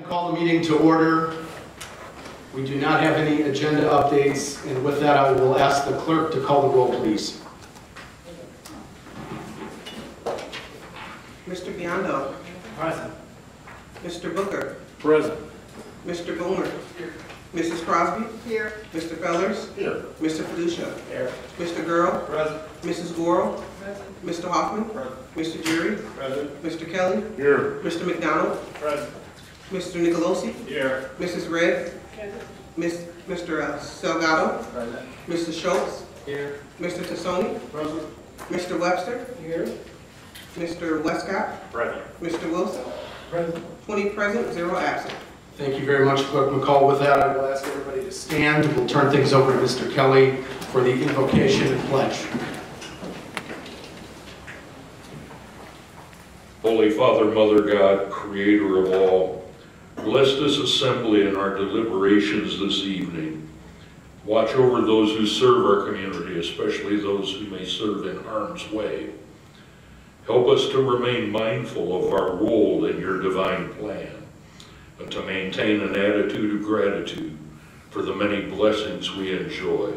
Call the meeting to order. We do not have any agenda updates, and with that I will ask the clerk to call the roll, please. Mr. Biondo. Present. Mr. Booker. Present. Mr. Boomer. Here. Mrs. Crosby. Here. Mr. Fellers. Here. Mr. Fiducia. Here. Mr. Girl. Present. Mrs. Goro. Present. Mr. Hoffman. Present. Mr. Jury. Present. Mr. Kelly. Here. Mr. McDonald. Present. Mr. Nicolosi. Here. Mrs. Red. Mr. Salgado. Present. Mr. Schultz. Here. Mr. Tassoni. Present. Mr. Webster. Here. Mr. Westcott. Present. Mr. Wilson. Present. 20 present, 0 absent. Thank you very much, Clerk McCall. With that, I will ask everybody to stand. We'll turn things over to Mr. Kelly for the invocation and pledge. Holy Father, Mother God, Creator of all, bless this assembly and our deliberations this evening. Watch over those who serve our community, especially those who may serve in harm's way. Help us to remain mindful of our role in your divine plan, and to maintain an attitude of gratitude for the many blessings we enjoy.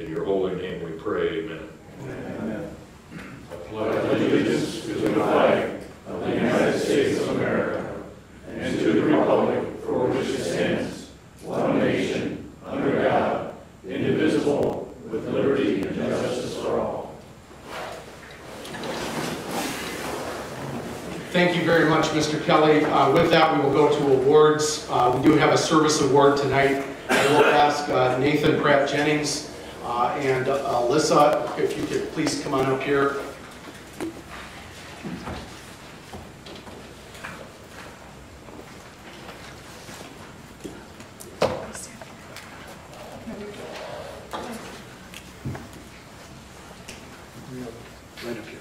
In your holy name we pray, amen. Amen. I pledge allegiance to the flag of the United States of America and to the republic for which it stands, one nation, under God, indivisible, with liberty and justice for all. Thank you very much, Mr. Kelly. With that, we will go to awards. We do have a service award tonight. I will ask Nathan Pratt Jennings and Alyssa, if you could please come on up here. Right up here.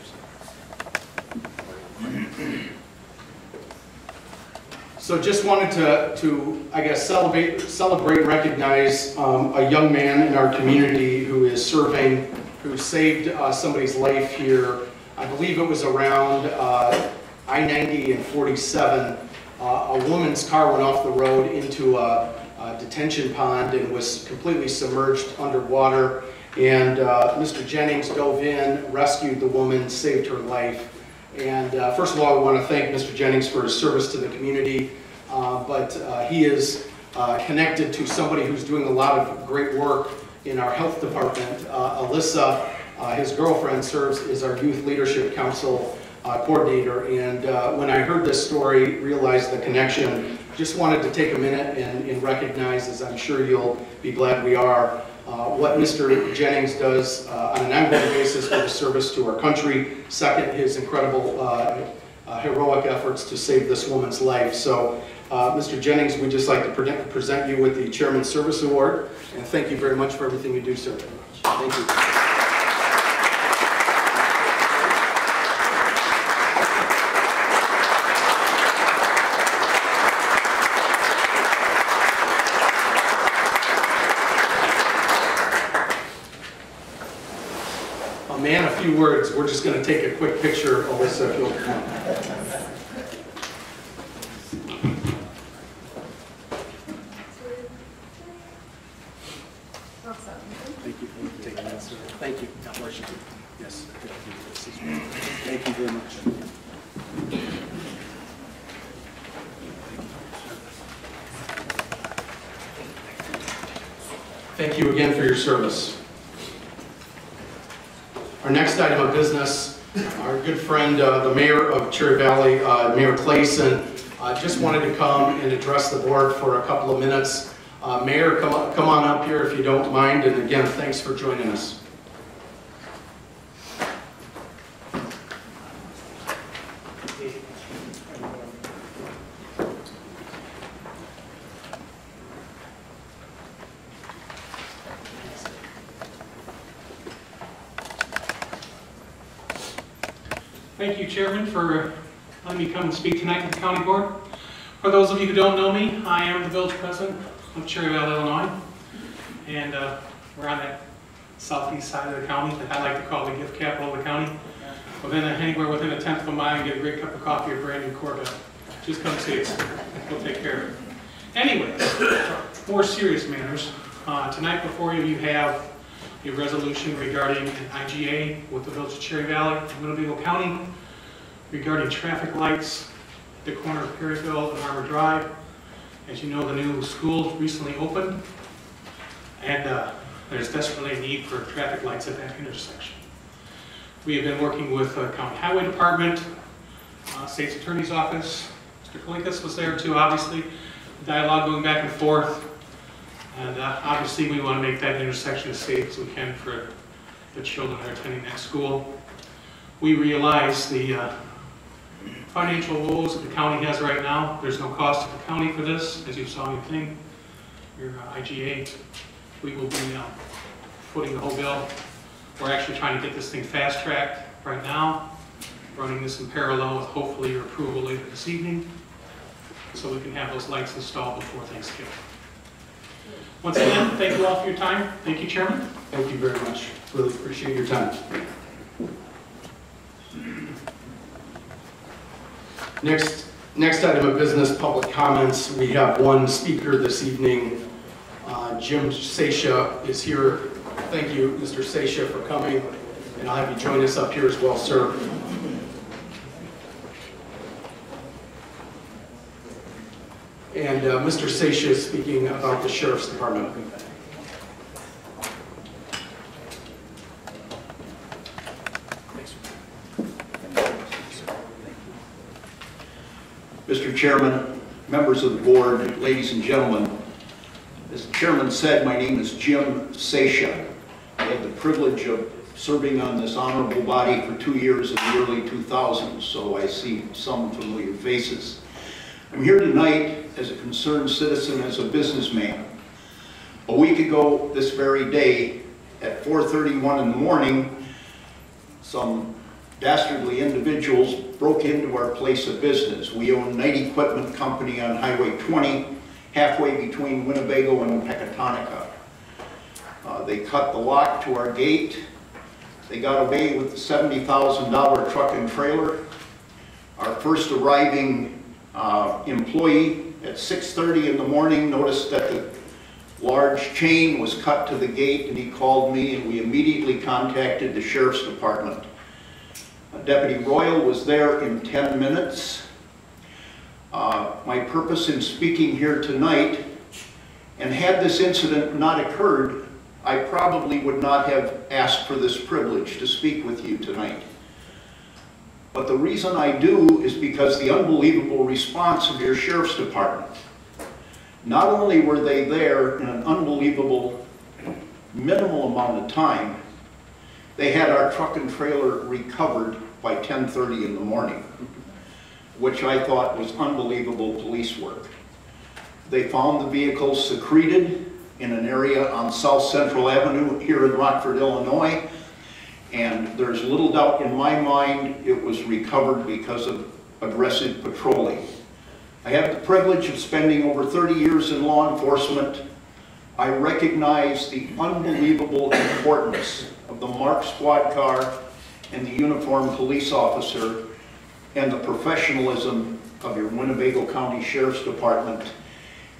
So just wanted to I guess, celebrate and recognize a young man in our community who is serving, who saved somebody's life here. I believe it was around I-90 and 47. A woman's car went off the road into a detention pond and was completely submerged underwater. And Mr. Jennings dove in, rescued the woman, saved her life. And first of all, I want to thank Mr. Jennings for his service to the community, but he is connected to somebody who's doing a lot of great work in our health department. Alyssa, his girlfriend, serves as our Youth Leadership Council coordinator, and when I heard this story, realized the connection, just wanted to take a minute and recognize, as I'm sure you'll be glad we are, what Mr. Jennings does on an ongoing basis for the service to our country. Second, his incredible heroic efforts to save this woman's life. So, Mr. Jennings, we'd just like to present you with the Chairman's Service Award, and thank you very much for everything you do, sir. Thank you. Man, a few words. We're just going to take a quick picture, Alyssa, if you'll come. Thank you for taking that, sir. Thank you. God bless you. Yes. Thank you very much. Thank you again for your service. Our next item of business, our good friend, the Mayor of Cherry Valley, Mayor Clayson, just wanted to come and address the board for a couple of minutes. Mayor, come on up here if you don't mind, and again, thanks for joining us. Thank you, Chairman, for letting me come and speak tonight to the County Board. For those of you who don't know me, I am the Village President of Cherry Valley, Illinois, and we're on that southeast side of the county that I like to call the gift capital of the county. Anywhere within a 10th of a mile, you get a great cup of coffee or brand new Corvette. just come see us. We'll take care of it. Anyways, more serious matters. Tonight before you, you have a resolution regarding an IGA with the Village of Cherry Valley and Winnebago County regarding traffic lights at the corner of Perryville and Arbor Drive. As you know, the new school recently opened, and there's desperately a need for traffic lights at that intersection. We have been working with the County Highway Department, State's Attorney's Office. Mr. Kalinkas was there too, obviously. Dialogue going back and forth. And obviously we want to make that intersection as safe as we can for the children that are attending that school. We realize the financial woes that the county has right now. There's no cost to the county for this, as you saw in your thing, your IGA. We will be footing the whole bill. We're actually trying to get this thing fast-tracked right now, running this in parallel with hopefully your approval later this evening, so we can have those lights installed before Thanksgiving. Once again, thank you all for your time. Thank you, Chairman. Thank you very much. Really appreciate your time. Next item of business, public comments. We have one speaker this evening. Jim Seisha is here. Thank you, Mr. Seisha, for coming, and I'll have you join us up here as well, sir. And Mr. Seisha is speaking about the Sheriff's Department. Mr. Chairman, members of the board, ladies and gentlemen, as the chairman said, my name is Jim Seisha. I had the privilege of serving on this honorable body for 2 years in the early 2000s, so I see some familiar faces. I'm here tonight as a concerned citizen, as a businessman. A week ago this very day, at 4:31 in the morning, some dastardly individuals broke into our place of business. We own Knight Equipment Company on Highway 20, halfway between Winnebago and Pecatonica. They cut the lock to our gate. They got away with the $70,000 truck and trailer. Our first arriving employee at 6:30 in the morning noticed that the large chain was cut to the gate, and he called me, and we immediately contacted the Sheriff's Department. Deputy Royal was there in 10 minutes. My purpose in speaking here tonight, and had this incident not occurred, I probably would not have asked for this privilege to speak with you tonight. But the reason I do is because the unbelievable response of your Sheriff's Department. Not only were they there in an unbelievable minimal amount of time, they had our truck and trailer recovered by 10:30 in the morning, which I thought was unbelievable police work. They found the vehicles secreted in an area on South Central Avenue here in Rockford, Illinois, and there's little doubt in my mind it was recovered because of aggressive patrolling. I have the privilege of spending over 30 years in law enforcement. I recognize the unbelievable importance of the marked squad car and the uniformed police officer and the professionalism of your Winnebago County Sheriff's Department.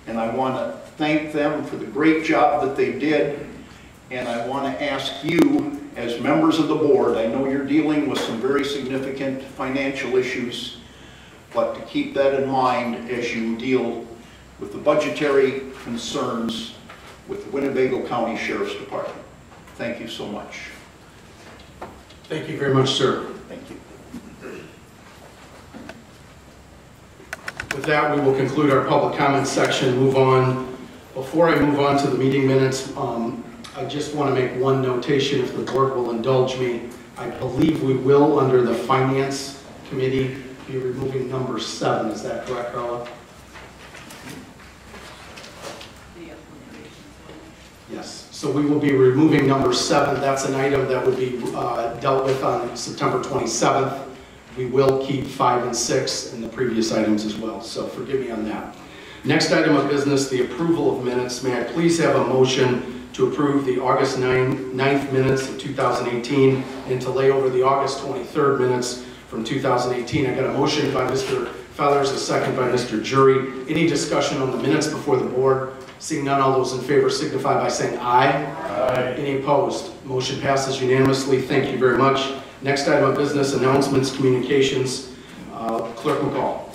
And I want to thank them for the great job that they did. And I want to ask you, as members of the board, I know you're dealing with some very significant financial issues, but to keep that in mind as you deal with the budgetary concerns with the Winnebago County Sheriff's Department. Thank you so much. Thank you very much, sir. Thank you. With that, we will conclude our public comment section, move on. Before I move on to the meeting minutes, I just want to make one notation, if the board will indulge me. I believe we will, under the Finance Committee, be removing number 7. Is that correct, Carla? Yes. So we will be removing number 7. That's an item that would be dealt with on September 27th. We will keep 5 and 6 in the previous items as well, so forgive me on that. Next item of business, the approval of minutes. May I please have a motion to approve the August 9th minutes of 2018 and to lay over the August 23rd minutes from 2018. I got a motion by Mr. Fellers, a second by Mr. Jury. Any discussion on the minutes before the board? Seeing none, all those in favor signify by saying aye. Aye. Any opposed? Motion passes unanimously. Thank you very much. Next item of business, announcements, communications. Clerk McCall.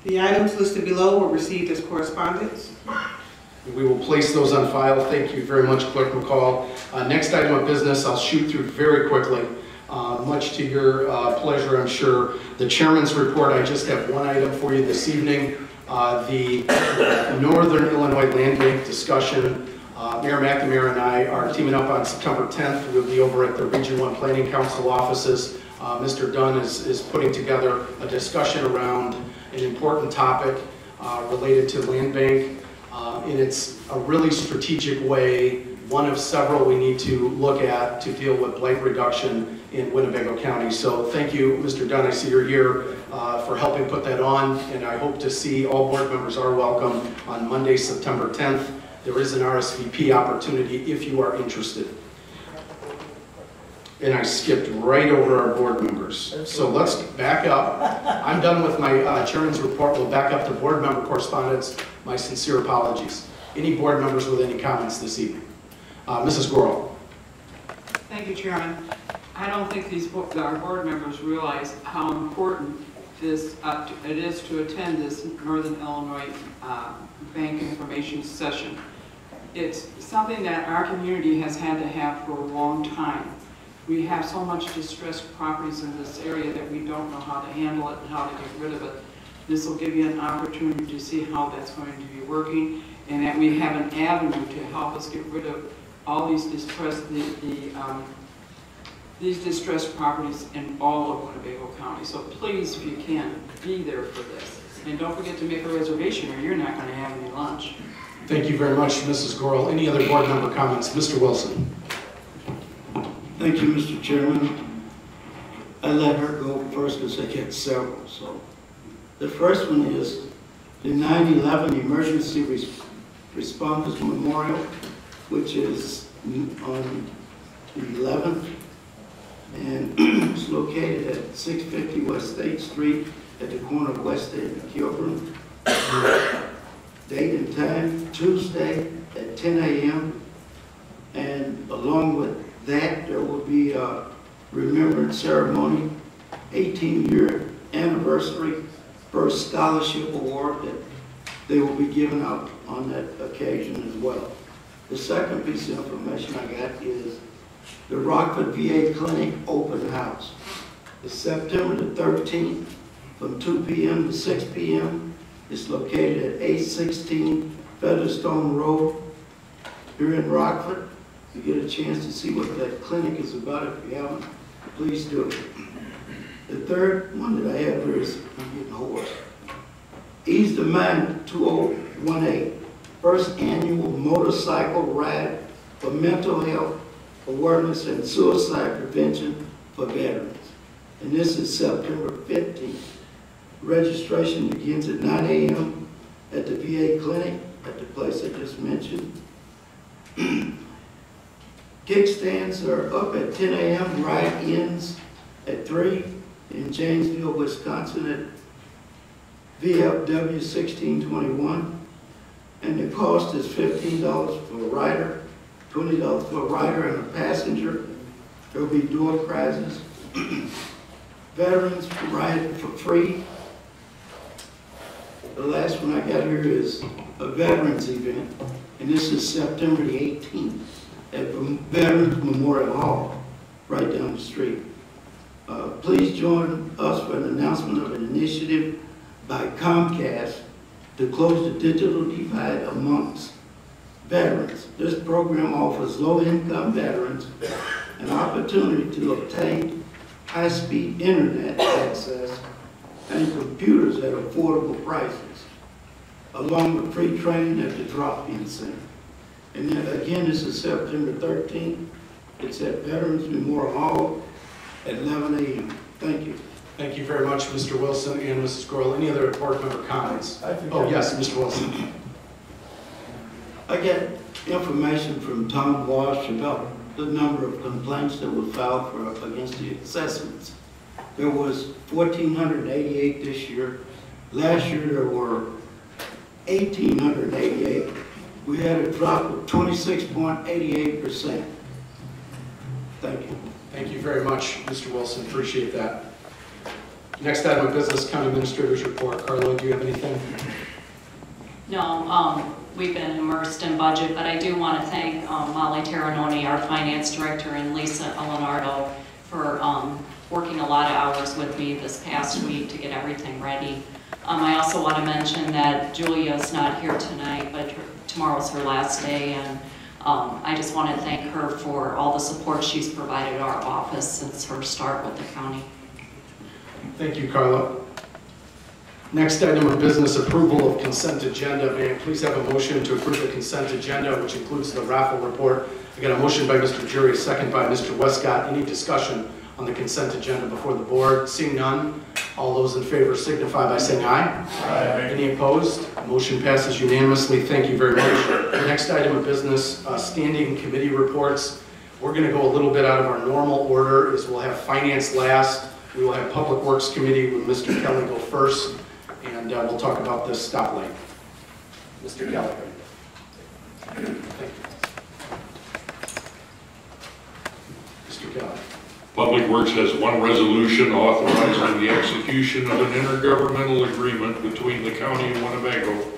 The items listed below were received as correspondence. We will place those on file. Thank you very much, Clerk McCall. Next item of business, I'll shoot through very quickly, much to your pleasure, I'm sure. The chairman's report, I just have one item for you this evening. The Northern Illinois Land Bank discussion. Mayor McNamara and I are teaming up on September 10th. We'll be over at the Region 1 Planning Council offices. Mr. Dunn is putting together a discussion around an important topic related to land bank. And it's a really strategic way, one of several we need to look at to deal with blight reduction in Winnebago County. So thank you, Mr. Dunn. I see you're here for helping put that on, and I hope to see all board members are welcome on Monday, September 10th. There is an RSVP opportunity if you are interested. And I skipped right over our board members. So let's back up. I'm done with my chairman's report. We'll back up to board member correspondence. My sincere apologies. Any board members with any comments this evening? Mrs. Gorel. Thank you, Chairman. I don't think our board members realize how important it is to attend this Northern Illinois Bank information session. It's something that our community has had to have for a long time. We have so much distressed properties in this area that we don't know how to handle it and how to get rid of it. This will give you an opportunity to see how that's going to be working, and that we have an avenue to help us get rid of all these distressed properties in all of Winnebago County. So please, if you can, be there for this. And don't forget to make a reservation or you're not going to have any lunch. Thank you very much, Mrs. Gorel. Any other board member comments? Mr. Wilson. Thank you, Mr. Chairman. I let her go first because I got several. So the first one is the 9/11 Emergency Responders Memorial, which is on the 11th, and it's located at 650 West State Street at the corner of West State and Kilburn. Date and time, Tuesday at 10 a.m. And along with that, there will be a remembrance ceremony, 18-year anniversary, first scholarship award that they will be giving out on that occasion as well. The second piece of information I got is the Rockford VA Clinic open house. It's September the 13th from 2 p.m. to 6 p.m. It's located at 816 Featherstone Road here in Rockford. You get a chance to see what that clinic is about. If you haven't, please do it. The third one that I have here is, I'm getting hoarse. Ease the Mind 2018, first annual motorcycle ride for mental health awareness and suicide prevention for veterans. And this is September 15th. Registration begins at 9 a.m. at the VA clinic at the place I just mentioned. Kickstands are up at 10 a.m. Ride ends at 3 in Janesville, Wisconsin at VFW 1621. And the cost is $15 for a rider, $20 for a rider and a passenger. There will be door prizes. Veterans ride for free. The last one I got here is a veterans event, and this is September the 18th at Veterans Memorial Hall, right down the street. Please join us for an announcement of an initiative by Comcast to close the digital divide amongst veterans. This program offers low-income veterans an opportunity to obtain high-speed internet access and computers at affordable prices, along with free training at the drop-in center. And then again, this is September 13th. It's at Veterans Memorial Hall at 11 a.m. Thank you. Thank you very much, Mr. Wilson and Mrs. Gorel. Any other board member comments? Oh, yes, Mr. Wilson. I get information from Tom Walsh about the number of complaints that were filed against the assessments. There was 1,488 this year. Last year there were 1,888. We had a drop of 26.88%. Thank you. Thank you very much, Mr. Wilson. Appreciate that. Next item of business, County Administrator's Report. Carla, do you have anything? No, we've been immersed in budget, but I do want to thank Molly Terranoni, our Finance Director, and Lisa Elenardo for working a lot of hours with me this past week to get everything ready. I also want to mention that Julia is not here tonight, but tomorrow's her last day, and I just want to thank her for all the support she's provided our office since her start with the county. Thank you, Carla. Next item of business, approval of consent agenda. May I please have a motion to approve the consent agenda, which includes the raffle report. I got a motion by Mr. Jury, a second by Mr. Westcott. Any discussion on the consent agenda before the board? Seeing none, all those in favor signify by saying aye. Aye. Any opposed? Motion passes unanimously. Thank you very much. The next item of business, standing committee reports. We're going to go a little bit out of our normal order, as we'll have finance last. We will have Public Works Committee with Mr. Kelly go first, and we'll talk about this stoplight. Mr. Kelly. Thank you. Mr. Kelly. Public Works has one resolution authorizing the execution of an intergovernmental agreement between the County of Winnebago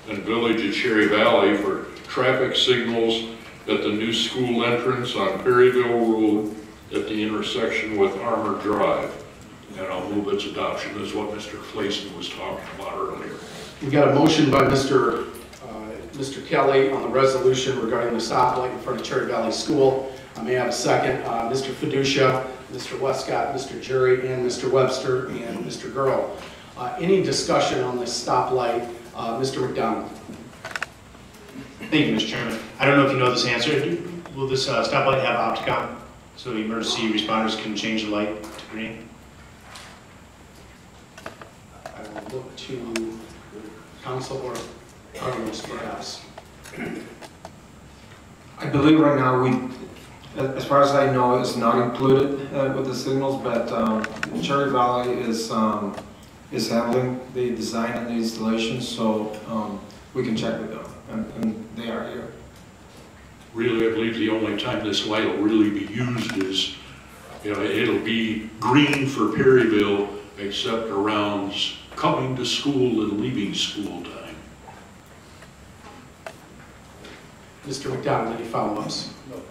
and Village of Cherry Valley for traffic signals at the new school entrance on Perryville Road at the intersection with Armour Drive. And I'll move its adoption. This is what Mr. Clayson was talking about earlier. We got a motion by Mr. Kelly on the resolution regarding the stoplight in front of Cherry Valley School. I may have a second. Mr. Fiducia, Mr. Westcott, Mr. Jury, and Mr. Webster, and Mr. Girl. Any discussion on this stoplight? Mr. McDonald. Thank you, Mr. Chairman. I don't know if you know this answer. Will this stoplight have Opticon, so emergency responders can change the light to green? I will look to council or Carlos, perhaps. I believe right now as far as I know, it's not included with the signals, but Cherry Valley is handling the design and the installation, so we can check with them, and they are here. Really, I believe the only time this light will really be used is, it'll be green for Perryville, except around coming to school and leaving school time. Mr. McDonald, any follow-ups? No,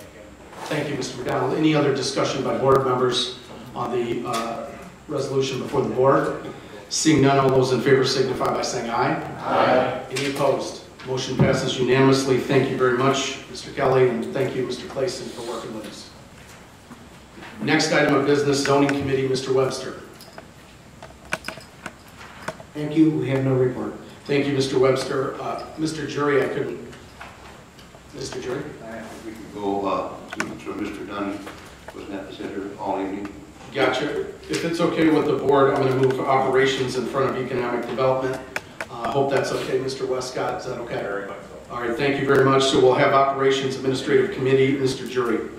thank you, Mr. McDonald. Any other discussion by board members on the resolution before the board? Seeing none, all those in favor signify by saying aye. Aye. Any opposed? Motion passes unanimously. Thank you very much, Mr. Kelly, and thank you, Mr. Clayson, for working with us. Next item of business, zoning committee, Mr. Webster. Thank you. We have no report. Thank you, Mr. Webster. Mr. Jury, I couldn't. Mr. Jury? I think we could go to Mr. Dunn. Was not here all evening. Gotcha. If it's okay with the board, I'm going to move operations in front of economic development. I hope that's okay, Mr. Westcott. Is that okay? Very much so. All right, thank you very much. So we'll have operations administrative committee, Mr. Jury.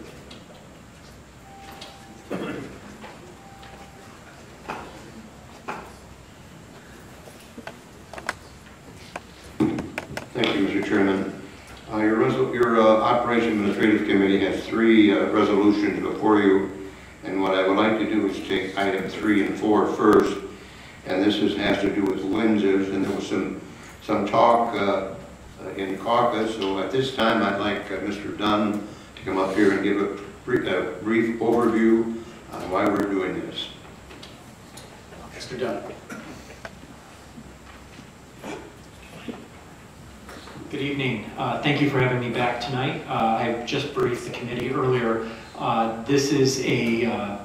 Thank you, Mr. Chairman. Your Operation Administrative Committee has three resolutions before you, and what I would like to do is take item 3 and 4 first, and this has to do with lenses, and there was some talk in caucus, so at this time I'd like Mr. Dunn to come up here and give a brief overview on why we're doing this. Mr. Dunn. Good evening. Thank you for having me back tonight. I just briefed the committee earlier. This is a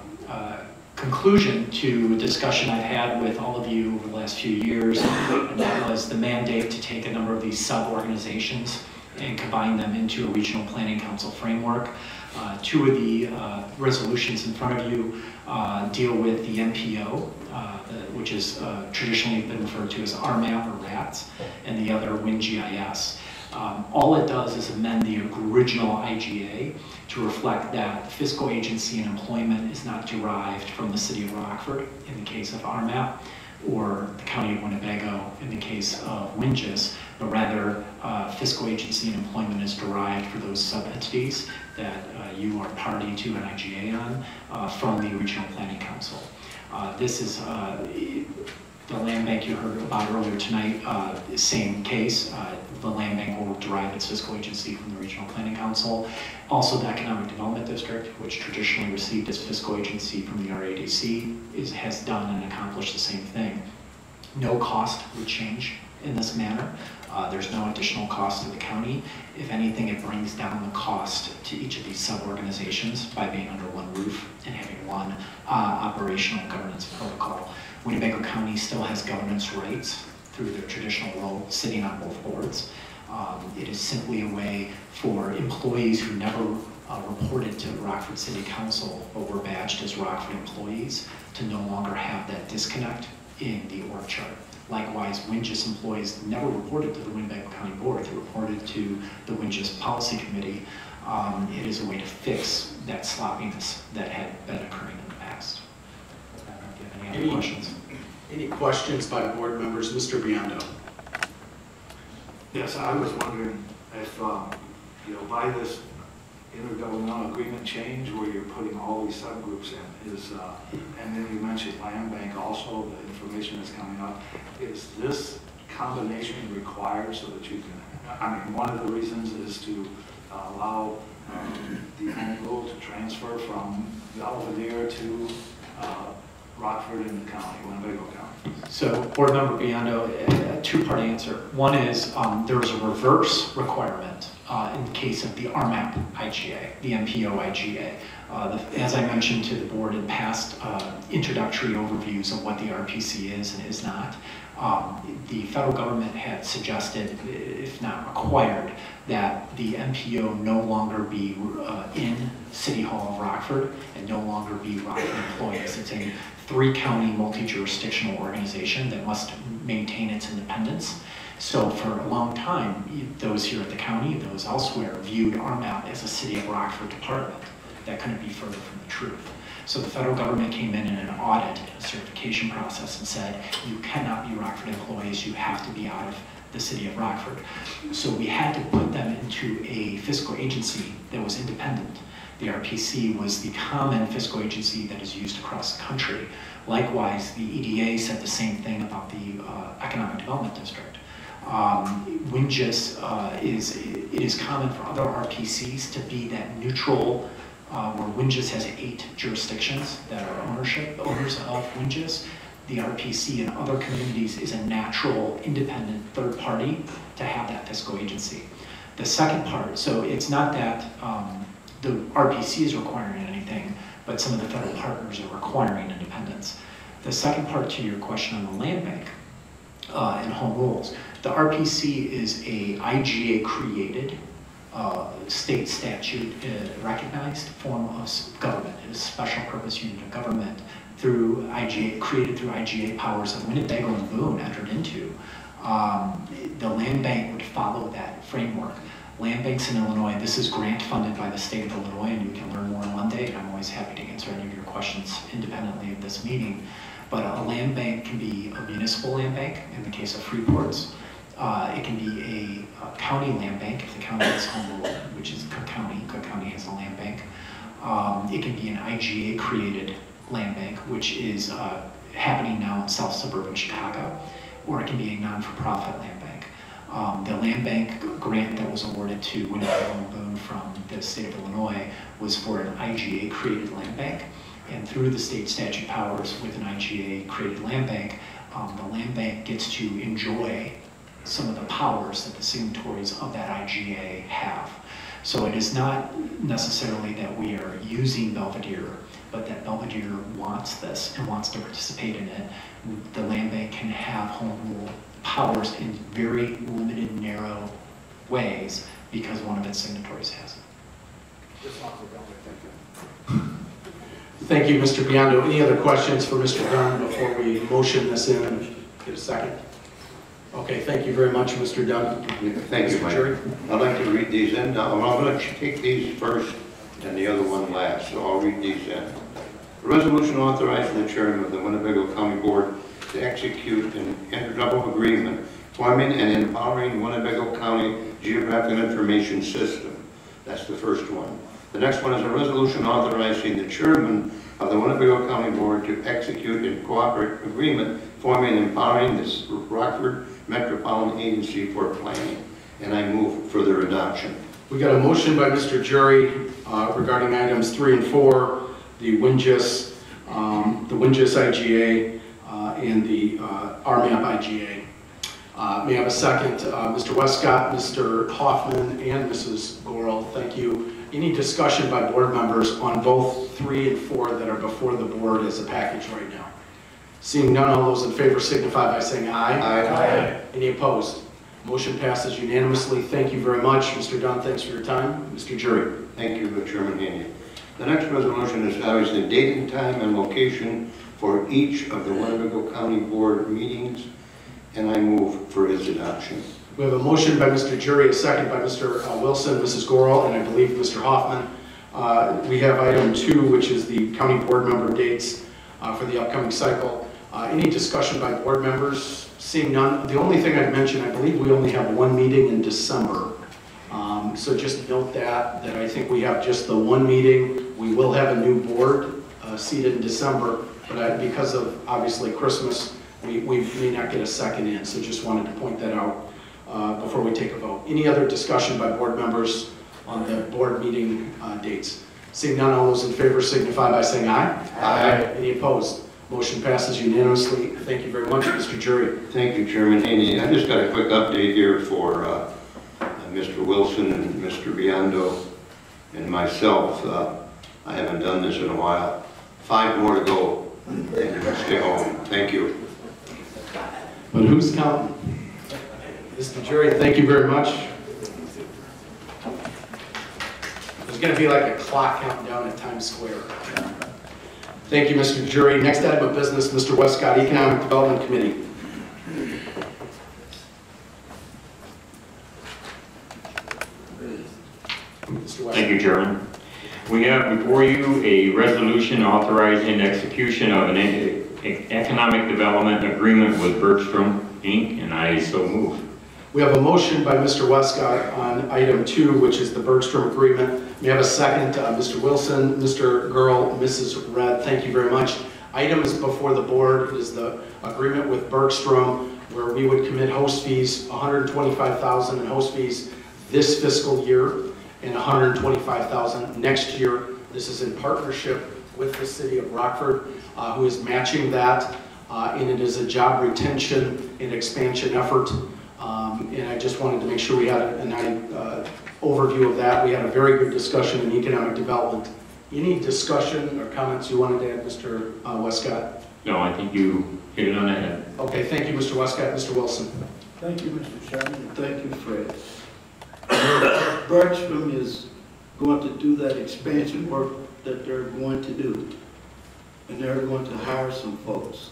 conclusion to a discussion I've had with all of you over the last few years, and that was the mandate to take a number of these sub-organizations and combine them into a regional planning council framework. Two of the resolutions in front of you deal with the NPO, which is traditionally been referred to as RMAP or RATS, and the other WinGIS. All it does is amend the original IGA to reflect that fiscal agency and employment is not derived from the city of Rockford in the case of RMAP, or the county of Winnebago in the case of Winges, but rather fiscal agency and employment is derived for those sub-entities that you are party to an IGA on from the Regional Planning Council. This is the land bank you heard about earlier tonight, same case. The land bank will derive its fiscal agency from the Regional Planning Council. Also, the Economic Development District, which traditionally received its fiscal agency from the RADC, has done and accomplished the same thing. No cost would change in this manner. There's no additional cost to the county. If anything, it brings down the cost to each of these sub-organizations by being under one roof and having one operational governance protocol. Winnebago County still has governance rights through their traditional role, sitting on both boards. It is simply a way for employees who never reported to Rockford City Council but were badged as Rockford employees to no longer have that disconnect in the org chart. Likewise, Winges employees never reported to the Winnebago County Board, they reported to the Winges Policy Committee. It is a way to fix that sloppiness that had been occurring in the past. I don't know if you have any other questions. Any questions by board members? Mr. Biondo. Yes, I was wondering if, by this intergovernmental agreement change where you're putting all these subgroups in, and then you mentioned land bank also, the information that's coming up, is this combination required so that you can, one of the reasons is to allow the home rule to transfer from Belvedere to Rockford in the county, Winnebago County. So, Board Member Biondo, a two-part answer. One is there is a reverse requirement in the case of the RMAP IGA, the MPO IGA. As I mentioned to the board in past introductory overviews of what the RPC is and is not, the federal government had suggested, if not required, that the MPO no longer be in City Hall of Rockford and no longer be Rockford employees. It's a three-county multi-jurisdictional organization that must maintain its independence. So for a long time, those here at the county, those elsewhere, viewed RMAP as a City of Rockford department. That couldn't be further from the truth. So the federal government came in an audit, a certification process, and said, you cannot be Rockford employees, you have to be out of the City of Rockford. So we had to put them into a fiscal agency that was independent. The RPC was the common fiscal agency that is used across the country. Likewise, the EDA said the same thing about the Economic Development District. Winges it is common for other RPCs to be that neutral, where Winges has 8 jurisdictions that are owners of Winges. The RPC in other communities is a natural, independent third party to have that fiscal agency. The second part, so it's not that the RPC is requiring anything, but some of the federal partners are requiring independence. The second part to your question on the land bank and home rules, the RPC is a IGA created, state statute recognized form of government. It is a special purpose unit of government through IGA, created through IGA powers that Winnebago and Boone entered into. The land bank would follow that framework. Land banks in Illinois, this is grant funded by the state of Illinois, and you can learn more on Monday, and I'm always happy to answer any of your questions independently of this meeting. But a land bank can be a municipal land bank in the case of Freeports. It can be a county land bank if the county has home rule, which is Cook County. Cook County has a land bank. It can be an IGA created land bank, which is happening now in South Suburban Chicago, or it can be a non-for-profit land bank. The land bank grant that was awarded to Winnebago and Boone from the state of Illinois was for an IGA created land bank. And through the state statute powers with an IGA created land bank, the land bank gets to enjoy some of the powers that the signatories of that IGA have. So it is not necessarily that we are using Belvedere, but that Belvedere wants this and wants to participate in it. The land bank can have home rule powers in very limited, narrow ways because one of its signatories has it. Thank you, Mr. Biondo. Any other questions for Mr. Dunn before we motion this in and get a second? Okay, thank you very much, Mr. Dunn. Thank you, Mr. Mike. Jury? I'd like to read these in. Now, I'm going to take these first and the other one last, so I'll read these in. A resolution authorizing the chairman of the Winnebago County Board to execute an intergovernmental agreement forming and empowering Winnebago County Geographic Information System. That's the first one. The next one is a resolution authorizing the chairman of the Winnebago County Board to execute a cooperative agreement forming and empowering the Rockford Metropolitan Agency for Planning. And I move for their adoption. We got a motion by Mr. Jury regarding items 3 and 4, the WinGIS IGA, and the RMAP IGA. May I have a second? Mr. Westcott, Mr. Hoffman, and Mrs. Gorel, thank you. Any discussion by board members on both 3 and 4 that are before the board as a package right now? Seeing none, all those in favor signify by saying aye. Aye. Any opposed? Motion passes unanimously. Thank you very much. Mr. Dunn, thanks for your time. Mr. Jury. Thank you, Chairman Haney. The next resolution establishes the date and time and location for each of the Winnebago County Board meetings, and I move for its adoption. We have a motion by Mr. Jury, a second by Mr. Wilson, Mrs. Gorel, and I believe Mr. Hoffman. We have item 2, which is the county board member dates for the upcoming cycle. Any discussion by board members? Seeing none, the only thing I'd mention, I believe we only have one meeting in December. So just note that I think we have just the one meeting. We will have a new board seated in December, but because of obviously Christmas, we may not get a second in. So just wanted to point that out before we take a vote. Any other discussion by board members on the board meeting dates? Seeing none, all those in favor signify by saying aye. Aye. Any opposed? Motion passes unanimously. Thank you very much, Mr. Jury. Thank you, Chairman Haney. I just got a quick update here for Mr. Wilson and Mr. Biondo and myself. I haven't done this in a while. 5 more to go and stay home. Thank you. But who's counting? Mr. Jury, thank you very much. There's going to be like a clock counting down at Times Square. Thank you, Mr. Jury. Next item of business, Mr. Westcott, Economic Development Committee. Thank you, Chairman. We have before you a resolution authorizing execution of an economic development agreement with Bergstrom, Inc., and I so move. We have a motion by Mr. Westcott on item 2, which is the Bergstrom agreement. May I have a second? Mr. Wilson, Mr. Girl, Mrs. Red, thank you very much. Item is before the board. It is the agreement with Bergstrom where we would commit host fees, $125,000 in host fees this fiscal year and $125,000 next year. This is in partnership with the city of Rockford, who is matching that, and it is a job retention and expansion effort. And I just wanted to make sure we had an overview of that. We had a very good discussion in economic development. Any discussion or comments you wanted to add, Mr. Westcott? No, I think you hit it on the head. Okay, thank you, Mr. Westcott. Mr. Wilson. Thank you, Mr. Chairman, and thank you, Fred. Bergstrom is going to do that expansion work that they're going to do. And they're going to hire some folks.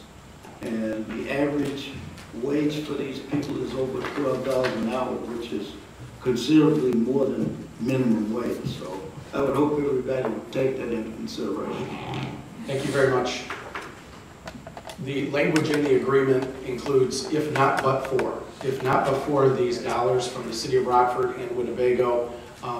And the average wage for these people is over $12 an hour, which is considerably more than minimum wage. So I would hope everybody would take that into consideration. Thank you very much. The language in the agreement includes if not but for. If not before these dollars from the city of Rockford and Winnebago,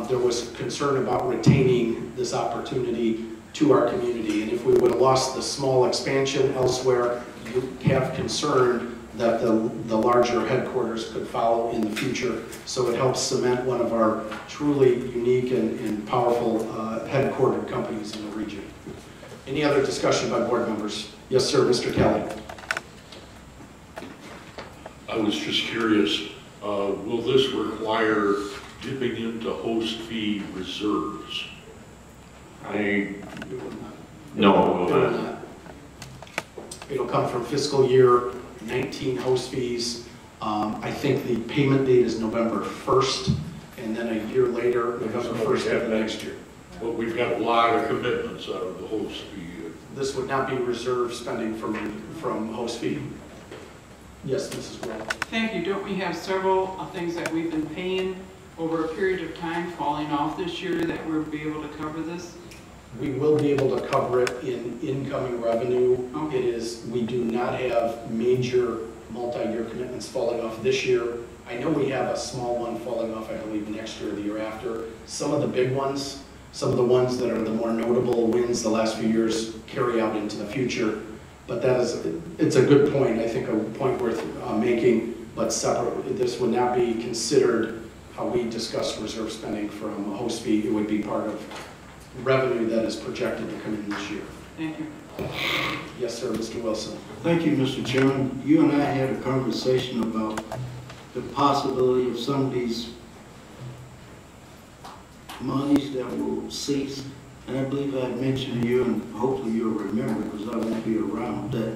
there was concern about retaining this opportunity to our community. And if we would have lost the small expansion elsewhere, you have concern that the larger headquarters could follow in the future. So it helps cement one of our truly unique and powerful headquartered companies in the region. Any other discussion by board members? Yes, sir, Mr. Kelly. I was just curious, will this require dipping into host fee reserves? No. It'll come from fiscal year 19 host fees. I think the payment date is November 1st, and then a year later, November 1st of the next year. But we've got a lot of commitments out of the host fee. This would not be reserve spending from host fee. Yes, Mrs. Grell. Thank you. Don't we have several things that we've been paying over a period of time falling off this year that we'll be able to cover this? We will be able to cover it in incoming revenue. It is, we do not have major multi-year commitments falling off this year. I know we have a small one falling off, I believe, next year or the year after. Some of the big ones, some of the ones that are the more notable wins the last few years carry out into the future. But that is, it's a good point, I think a point worth making, but separate. This would not be considered how we discuss reserve spending from a host fee. It would be part of revenue that is projected to come in this year. Thank you. Yes, sir, Mr. Wilson. Thank you, Mr. Chairman. You and I had a conversation about the possibility of some of these monies that will cease. And I believe I mentioned to you, and hopefully you'll remember because I won't be around, that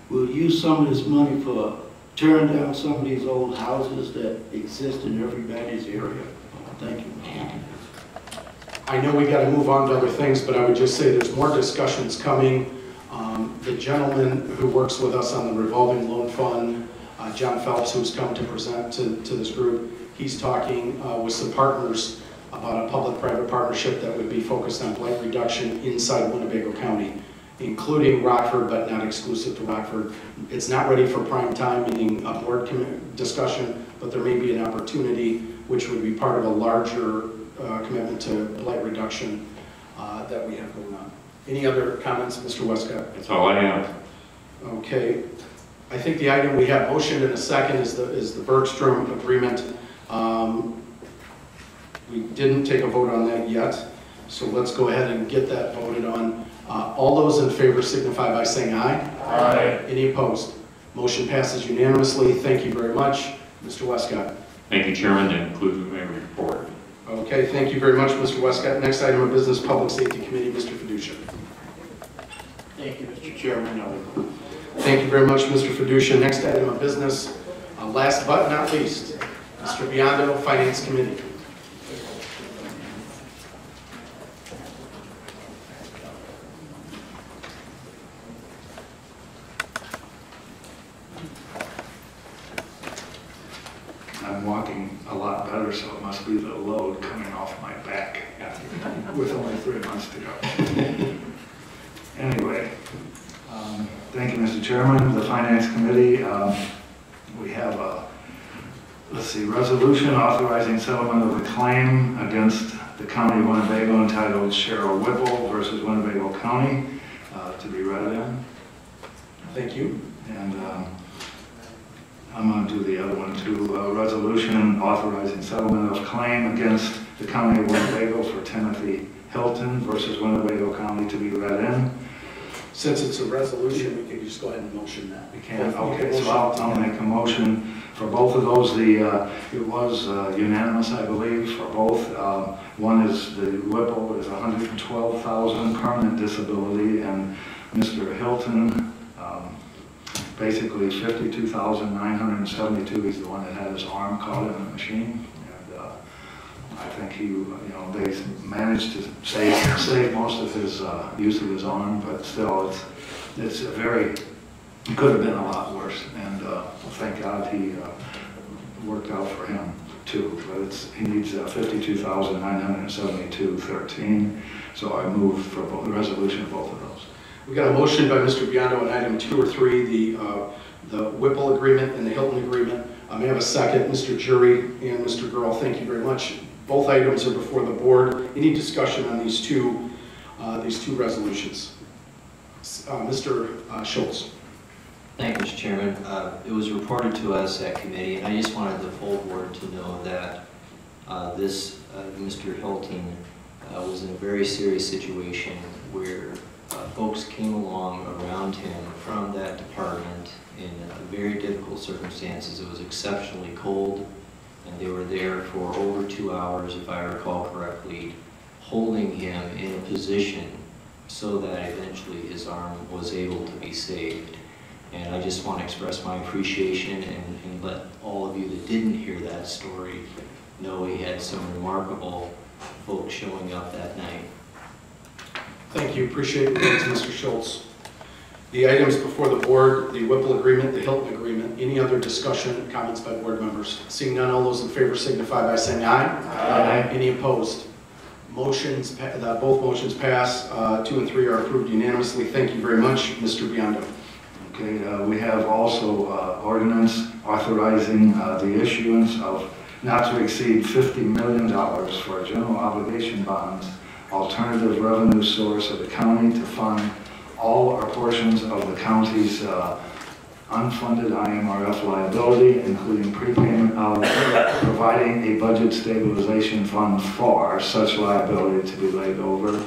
we'll use some of this money for tearing down some of these old houses that exist in everybody's area. Thank you. I know we got to move on to other things, but I would just say there's more discussions coming. The gentleman who works with us on the revolving loan fund, John Phelps, who's come to present to this group, he's talking with some partners about a public-private partnership that would be focused on blight reduction inside Winnebago County, including Rockford, but not exclusive to Rockford. It's not ready for prime time, meaning a board discussion, but there may be an opportunity which would be part of a larger commitment to blight reduction that we have going on. Any other comments, Mr. Westcott? That's all I have. Okay. I think the item we have motioned in a second is the Bergstrom agreement. We didn't take a vote on that yet, so let's go ahead and get that voted on. All those in favor signify by saying aye. Aye. Any opposed? Motion passes unanimously. Thank you very much. Mr. Westcott. Thank you, Chairman. That concludes my report. Okay, thank you very much, Mr. Westcott. Next item of business, Public Safety Committee, Mr. Fiducia. Thank you, Mr. Chairman. Thank you very much, Mr. Fiducia. Next item of business, last but not least, Mr. Biondo, Finance Committee. I'm walking a lot better, so it must be the load coming off my back with only 3 months to go. Anyway, thank you, Mr. Chairman. The Finance Committee, we have a, resolution authorizing settlement of a claim against the County of Winnebago entitled Cheryl Whipple versus Winnebago County to be read in. Thank you. And I'm going to do the other one too. Resolution authorizing settlement of claim against the County of Winnebago for Timothy Hilton versus Winnebago County to be read in. Since it's a resolution, we can just go ahead and motion that. We can. Okay, so I'll make a motion for both of those. It was unanimous, I believe, for both. One is the Whipple is 112,000 permanent disability, and Mr. Hilton basically 52,972. He's the one that had his arm caught in the machine, and I think they managed to save most of his use of his arm, but still, it's a very, it could have been a lot worse, and thank God he worked out for him too. But he needs 52,972.13. So I move for the resolution of both of those. We got a motion by Mr. Biondo on item 2 or 3, the Whipple agreement and the Hilton agreement. May I have a second? Mr. Jury and Mr. Girl, thank you very much. Both items are before the board. Any discussion on these two resolutions? Mr. Schultz. Thank you, Mr. Chairman. It was reported to us at committee, and I just wanted the full board to know that Mr. Hilton was in a very serious situation where folks came along around him from that department in very difficult circumstances. It was exceptionally cold, and they were there for over 2 hours, if I recall correctly, holding him in a position so that eventually his arm was able to be saved. And I just want to express my appreciation and let all of you that didn't hear that story know he had some remarkable folks showing up that night. Thank you. Appreciate it. Thanks, Mr. Schultz. The items before the board, the Whipple agreement, the Hilton agreement, any other discussion, comments by board members? Seeing none, all those in favor signify by saying aye. Aye. Any opposed? Motions, both motions pass. 2 and 3 are approved unanimously. Thank you very much, Mr. Biondo. Okay, we have also ordinance authorizing the issuance of not to exceed $50 million for general obligation bonds, alternative revenue source of the county to fund all or portions of the county's unfunded IMRF liability, including prepayment of providing a budget stabilization fund for such liability to be laid over.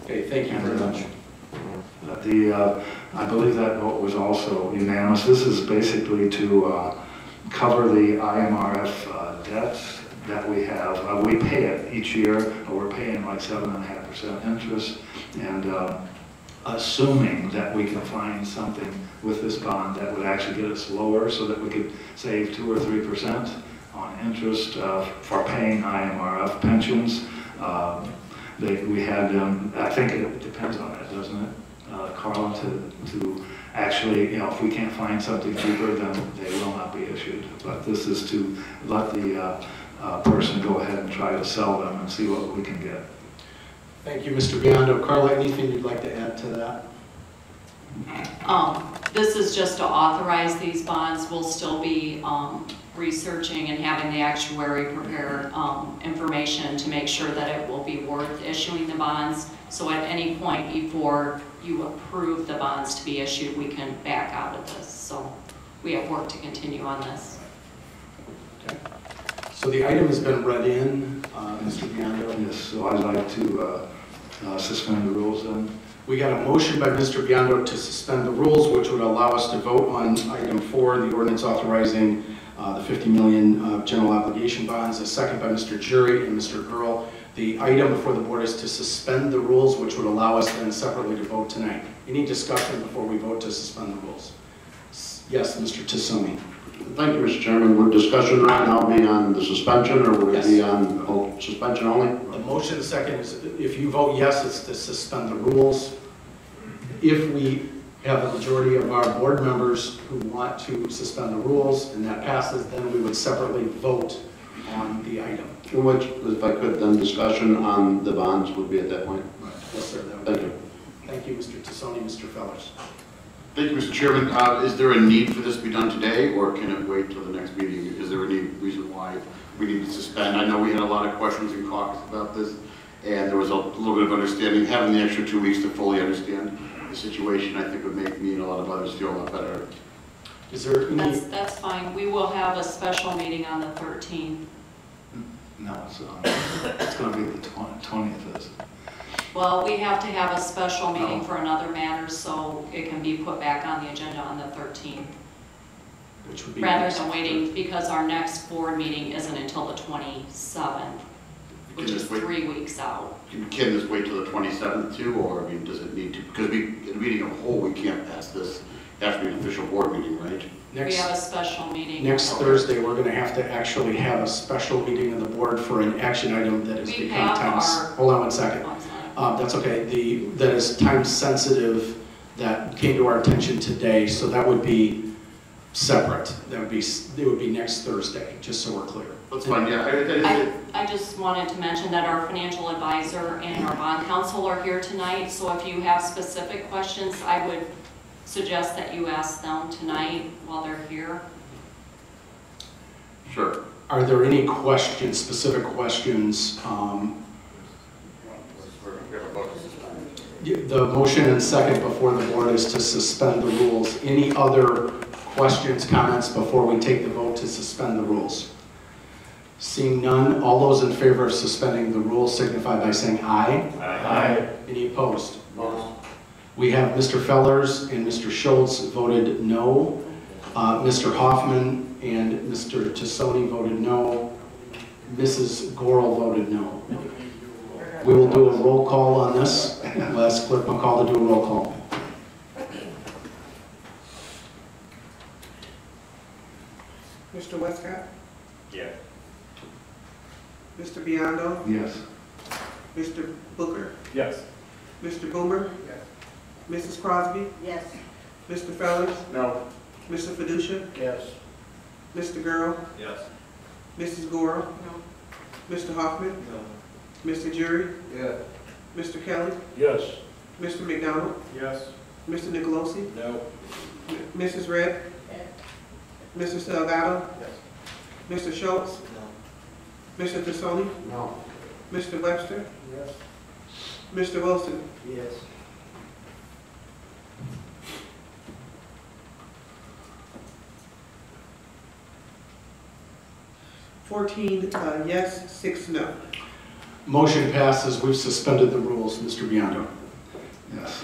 Okay, thank you very much. I believe that vote was also unanimous. This is basically to cover the IMRF debts that we have. We pay it each year. We're paying like 7.5% interest, and assuming that we can find something with this bond that would actually get us lower so that we could save 2 or 3% on interest for paying IMRF pensions. We had, I think it depends on it, doesn't it, Carl, to actually, you know, if we can't find something cheaper, then they will not be issued. But this is to let the person go ahead and try to sell them and see what we can get. Thank you, Mr. Biondo. Carla, anything you'd like to add to that? This is just to authorize these bonds. We'll still be researching and having the actuary prepare information to make sure that it will be worth issuing the bonds. So at any point before you approve the bonds to be issued, we can back out of this. So we have work to continue on this. Okay. So the item has been read in, Mr. Biondo. Yes, so I'd like to suspend the rules then. We got a motion by Mr. Biondo to suspend the rules, which would allow us to vote on item 4, the ordinance authorizing the 50 million general obligation bonds. A second by Mr. Jury and Mr. Earl. The item before the board is to suspend the rules, which would allow us then separately to vote tonight. Any discussion before we vote to suspend the rules? Yes, Mr. Tassoni. Thank you, Mr. Chairman. Would discussion right now be on the suspension, or would it be on suspension only? The motion second is, if you vote yes, it's to suspend the rules. If we have a majority of our board members who want to suspend the rules and that passes, then we would separately vote on the item. Which, if I could, then discussion on the bonds would be at that point. Right. Yes, sir. Thank you. Thank you, Mr. Tassoni. Mr. Fellers. Thank you, Mr. Chairman. Is there a need for this to be done today, or can it wait till the next meeting? Is there any reason why we need to suspend? I know we had a lot of questions in caucus about this, and there was a little bit of understanding. Having the extra 2 weeks to fully understand the situation, I think, would make me and a lot of others feel a lot better. Is there any... That's fine. We will have a special meeting on the 13th. No, it's going to be the 20th, is it? Well, we have to have a special meeting for another matter, so it can be put back on the agenda on the 13th. Which would be rather than waiting, because our next board meeting isn't until the 27th, which is 3 weeks out. Can this wait till the 27th too, or I mean, does it need to? Because in a meeting of a whole, we can't pass this. It has to be an official board meeting, right? We have a special meeting. Next Thursday, we're going to have to actually have a special meeting of the board for an action item that has become time. Hold on 1 second. That's okay. That is time sensitive. That came to our attention today, so that would be separate. It would be next Thursday, just so we're clear. That's fine. Yeah. I just wanted to mention that our financial advisor and our bond counsel are here tonight. So if you have specific questions, I would suggest that you ask them tonight while they're here. Sure. Are there any questions, specific questions? The motion and second before the board is to suspend the rules. Any other questions, comments before we take the vote to suspend the rules? Seeing none, all those in favor of suspending the rules signify by saying aye. Aye. Any opposed? We have Mr. Fellers and Mr. Schultz voted no. Mr. Hoffman and Mr. Tassoni voted no. Mrs. Gorel voted no. We will do a roll call on this. We'll ask Clerk McCall to do a roll call. Mr. Westcott? Yes. Mr. Biondo? Yes. Mr. Booker? Yes. Mr. Boomer? Yes. Mrs. Crosby? Yes. Mr. Fellers? No. Mr. Fiducia? Yes. Mr. Girl? Yes. Mrs. Gora? No. Mr. Hoffman? No. Mr. Jury? Yes. Mr. Kelly? Yes. Mr. McDonald? Yes. Mr. Nicolosi? No. Mrs. Red? Mr. Salgado? Yes. Mr. Schultz? No. Mr. Tassoni? No. Mr. Webster? Yes. Mr. Wilson? Yes. Yes, 6 no. Motion passes. We've suspended the rules. Mr. Biondo. Yes.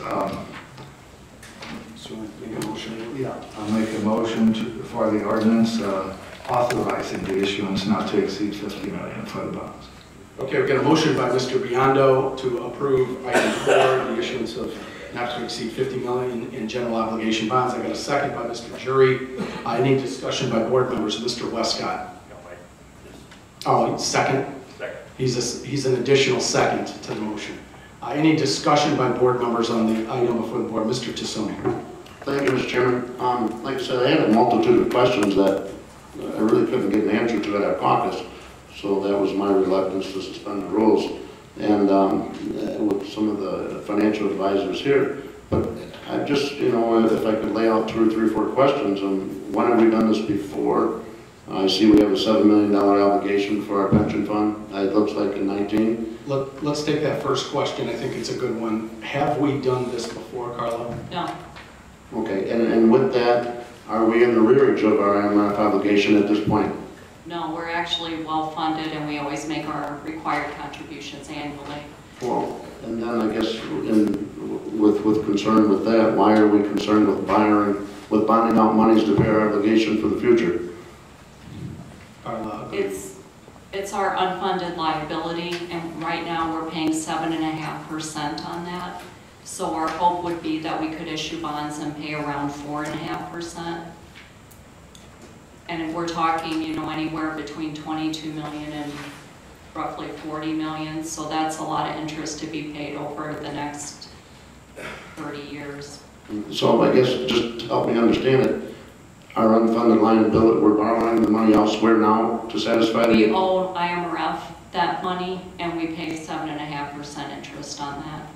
So you want to make a motion? Yeah, I'll make a motion for the ordinance authorizing the issuance not to exceed 50 million for the bonds. Okay, we've got a motion by Mr. Biondo to approve item 4, the issuance of not to exceed 50 million in general obligation bonds. I got a second by Mr. Jury. Any discussion by board members? Mr. Westcott. Oh, second? Second. He's an additional second to the motion. Any discussion by board members on the item before the board? Mr. Tassoni. Thank you, Mr. Chairman. Like I said, I had a multitude of questions that I really couldn't get an answer to at our caucus, so that was my reluctance to suspend the rules. And with some of the financial advisors here, but I just, you know, if I could lay out 2 or 3 or 4 questions. When have we done this before? I see we have a $7 million obligation for our pension fund. It looks like in 19. Let's take that first question. I think it's a good one. Have we done this before, Carla? No. Okay, and with that, are we in the rearage of our IMRF obligation at this point? No, we're actually well-funded and we always make our required contributions annually. Well, and then I guess with concern with that, why are we concerned with bonding out monies to pay our obligation for the future? Carla. It's our unfunded liability, and right now we're paying 7.5% on that. So our hope would be that we could issue bonds and pay around 4.5%. And we're talking, you know, anywhere between 22 million and roughly 40 million. So that's a lot of interest to be paid over the next 30 years. So I guess just help me understand it. Our unfunded liability, we're borrowing the money elsewhere now to satisfy the... We owe IMRF that money, and we pay 7.5% interest on that.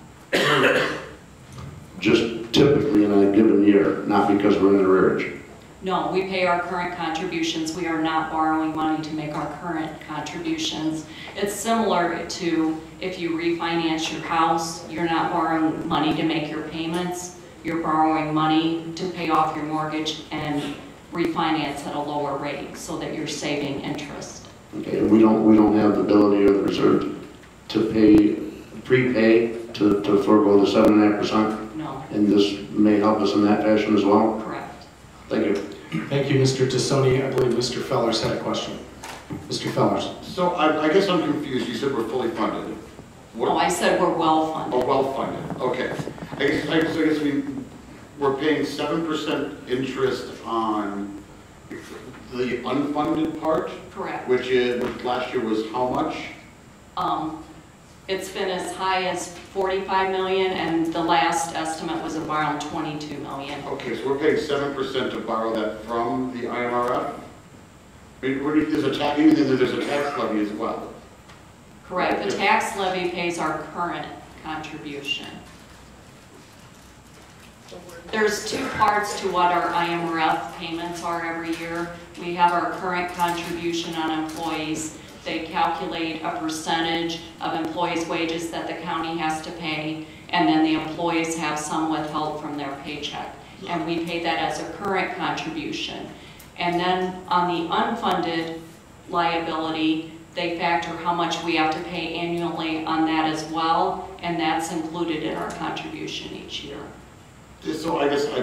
Just typically in a given year, not because we're in the rearage. No, we pay our current contributions. We are not borrowing money to make our current contributions. It's similar to if you refinance your house, you're not borrowing money to make your payments. You're borrowing money to pay off your mortgage and refinance at a lower rate so that you're saving interest. Okay, and we don't have the ability or the reserve to prepay to forego the 7.5%? No. And this may help us in that fashion as well? Correct. Thank you. Thank you, Mr. Tassoni. I believe Mr. Fellers had a question. Mr. Fellers. So I guess I'm confused. You said we're fully funded. No, I said we're well-funded. Oh, well-funded. Okay. I guess we're paying 7% interest on the unfunded part? Correct. Which last year was how much? It's been as high as 45 million, and the last estimate was around 22 million. Okay, so we're paying 7% to borrow that from the IMRF? There's a tax levy as well. Correct. The tax levy pays our current contribution. There's 2 parts to what our IMRF payments are every year. We have our current contribution on employees. They calculate a percentage of employees' wages that the county has to pay, and then the employees have some withheld from their paycheck. And we pay that as a current contribution. And then on the unfunded liability, they factor how much we have to pay annually on that as well, and that's included in our contribution each year. So I guess I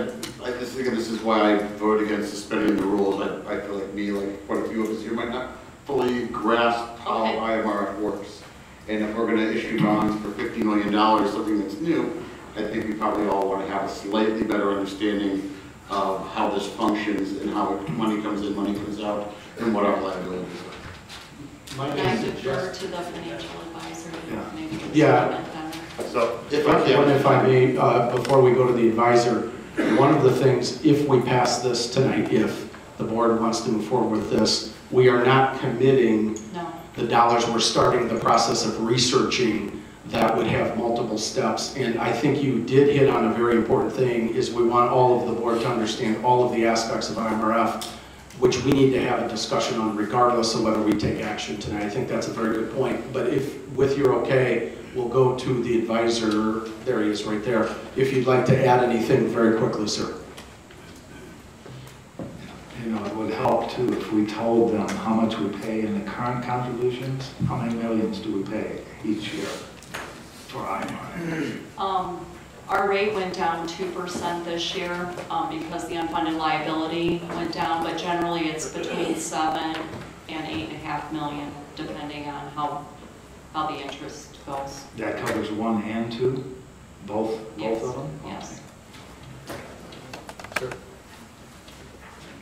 just think this is why I vote against suspending the rules. I feel like quite a few of us here might not fully grasp how IMRF works. And if we're going to issue bonds for $50 million, something that's new, I think we probably all want to have a slightly better understanding of how this functions and how money comes in, money comes out, and what our liabilities are. Can I defer to the financial advisor? Yeah. So if I can. If I may, before we go to the advisor, one of the things, if we pass this tonight, if the board wants to move forward with this, we are not committing the dollars. We're starting the process of researching that would have multiple steps. And I think you did hit on a very important thing, is we want all of the board to understand all of the aspects of IMRF, which we need to have a discussion on regardless of whether we take action tonight. I think that's a very good point. But if, with your okay, we'll go to the advisor. There he is right there. If you'd like to add anything very quickly, sir. You know, it would help too if we told them how much we pay in the current contributions. How many millions do we pay each year for IMRF? Our rate went down 2% this year because the unfunded liability went down, but generally it's between 7 and 8.5 million, depending on how the interest goes. That covers 1 and 2? Both Yes. of them? Yes. Sir.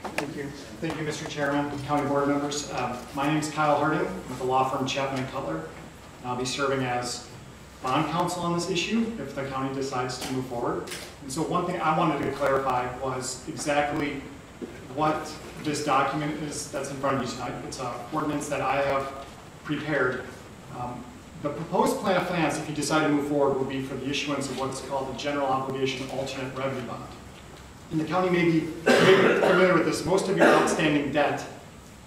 Thank you. Thank you, Mr. Chairman, county board members. My name is Kyle Harding with the law firm Chapman & Cutler. And I'll be serving as bond counsel on this issue if the county decides to move forward. And so one thing I wanted to clarify was exactly what this document is that's in front of you tonight. It's an ordinance that I have prepared. The proposed plan of finance, if you decide to move forward, will be for the issuance of what's called the general obligation alternate revenue bond. And the county may be familiar with this. Most of your outstanding debt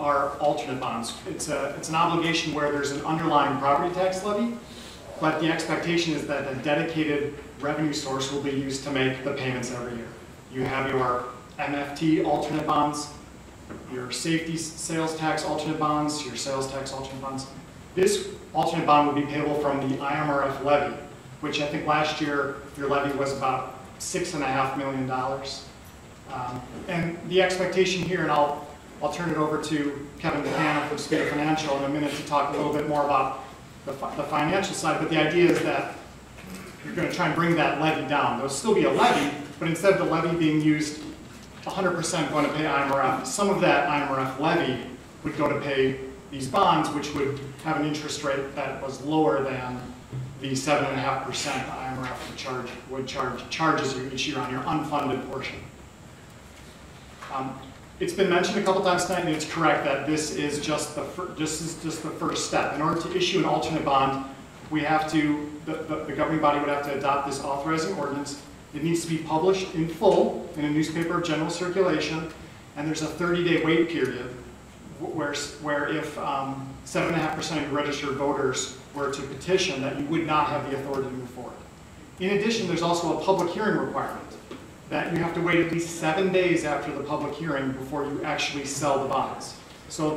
are alternate bonds. It's an obligation where there's an underlying property tax levy, but the expectation is that a dedicated revenue source will be used to make the payments every year. You have your MFT alternate bonds, your safety sales tax alternate bonds, your sales tax alternate bonds. This alternate bond would be payable from the IMRF levy, which I think last year your levy was about $6.5 million. And the expectation here, and I'll turn it over to Kevin DeHanna from Spear Financial in a minute to talk a little bit more about the financial side, but the idea is that you're going to try and bring that levy down. There'll still be a levy, but instead of the levy being used 100% going to pay IMRF, some of that IMRF levy would go to pay these bonds, which would have an interest rate that was lower than the 7.5% IMRF charges you each year on your unfunded portion. It's been mentioned a couple times tonight, and it's correct that this is just the first step. In order to issue an alternate bond, we have to, the governing body would have to adopt this authorizing ordinance. It needs to be published in full in a newspaper of general circulation, and there's a 30-day wait period where if 7.5% of your registered voters were to petition, that you would not have the authority to move forward. In addition, there's also a public hearing requirement that you have to wait at least 7 days after the public hearing before you actually sell the bonds. So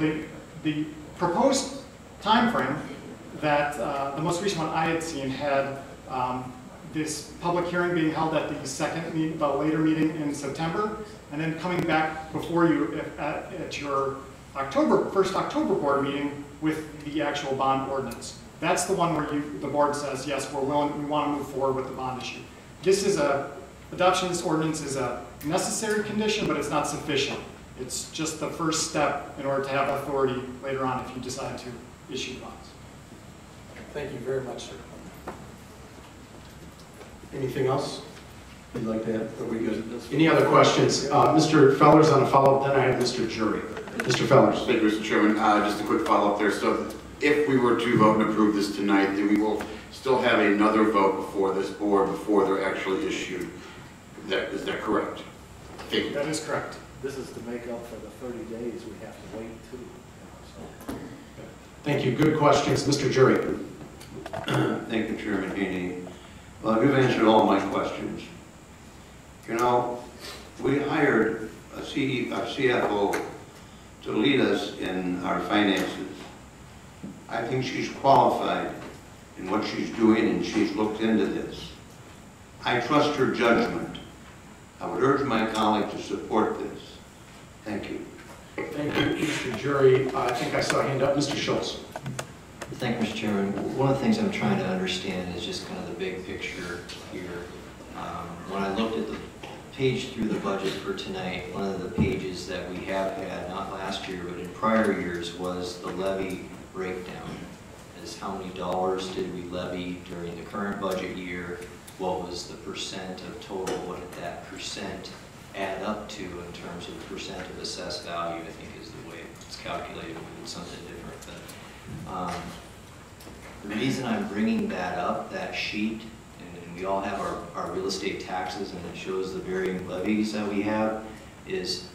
the proposed time frame that the most recent one I had seen had this public hearing being held at the later meeting in September, and then coming back before you at your first October board meeting with the actual bond ordinance. That's the one where the board says, yes, we want to move forward with the bond issue. Adoption of this ordinance is a necessary condition, but it's not sufficient. It's just the first step in order to have authority later on if you decide to issue bonds. Thank you very much, sir. Anything else you'd like to add? Are we good? Any other questions? Mr. Fellers on a follow-up, then I have Mr. Jury. Mr. Fellers. Thank you, Mr. Chairman. Just a quick follow-up there. So if we were to vote and approve this tonight, then we will still have another vote before this board before they're actually issued. Is that correct? Thank you. That is correct. This is to make up for the 30 days we have to wait too. So. Thank you. Good questions. Mr. Jury. Thank you, Chairman Haney. Well, you've answered all my questions. You know, we hired a CFO to lead us in our finances. I think she's qualified in what she's doing, and she's looked into this. I trust her judgment. I would urge my colleague to support this. Thank you. Thank you, Mr. Jury. I think I saw a hand up. Mr. Schultz. Thank you, Mr. Chairman. One of the things I'm trying to understand is just kind of the big picture here. When I looked at the page through the budget for tonight, one of the pages that we have had, not last year, but in prior years, was the levy breakdown. is how many dollars did we levy during the current budget year? What was the percent of total? What did that percent add up to in terms of percent of assessed value, I think is the way it's calculated. We did something different. But the reason I'm bringing that up, that sheet, and we all have our real estate taxes, and it shows the varying levies that we have, is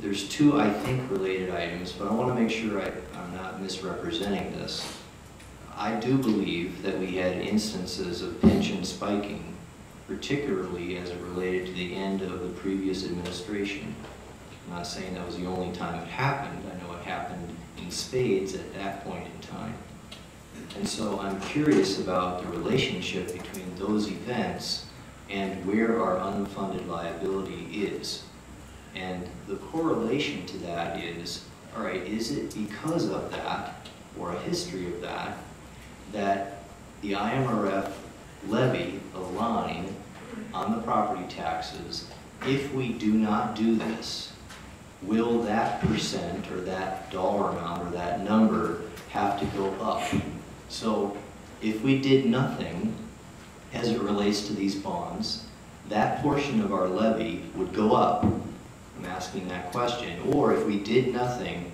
there's two, I think, related items, but I want to make sure I'm not misrepresenting this. I do believe that we had instances of pension spiking, particularly as it related to the end of the previous administration. I'm not saying that was the only time it happened. I know it happened in spades at that point in time. And so I'm curious about the relationship between those events and where our unfunded liability is. And the correlation to that is, all right, is it because of that, or a history of that, that the IMRF levy a line on the property taxes? If we do not do this, will that percent or that dollar amount or that number have to go up? So if we did nothing as it relates to these bonds, that portion of our levy would go up. I'm asking that question. Or if we did nothing,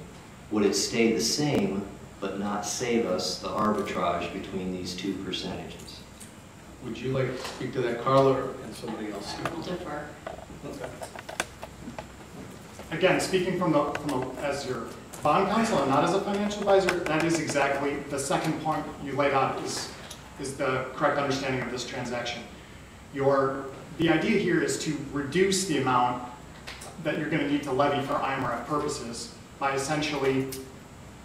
would it stay the same but not save us the arbitrage between these two percentages? Would you like to speak to that, Carla, or and somebody else? I will defer. Okay. Again, speaking from as your bond counsel and not as a financial advisor, that is exactly the second point you laid out is the correct understanding of this transaction. The idea here is to reduce the amount that you're going to need to levy for IMRF purposes by essentially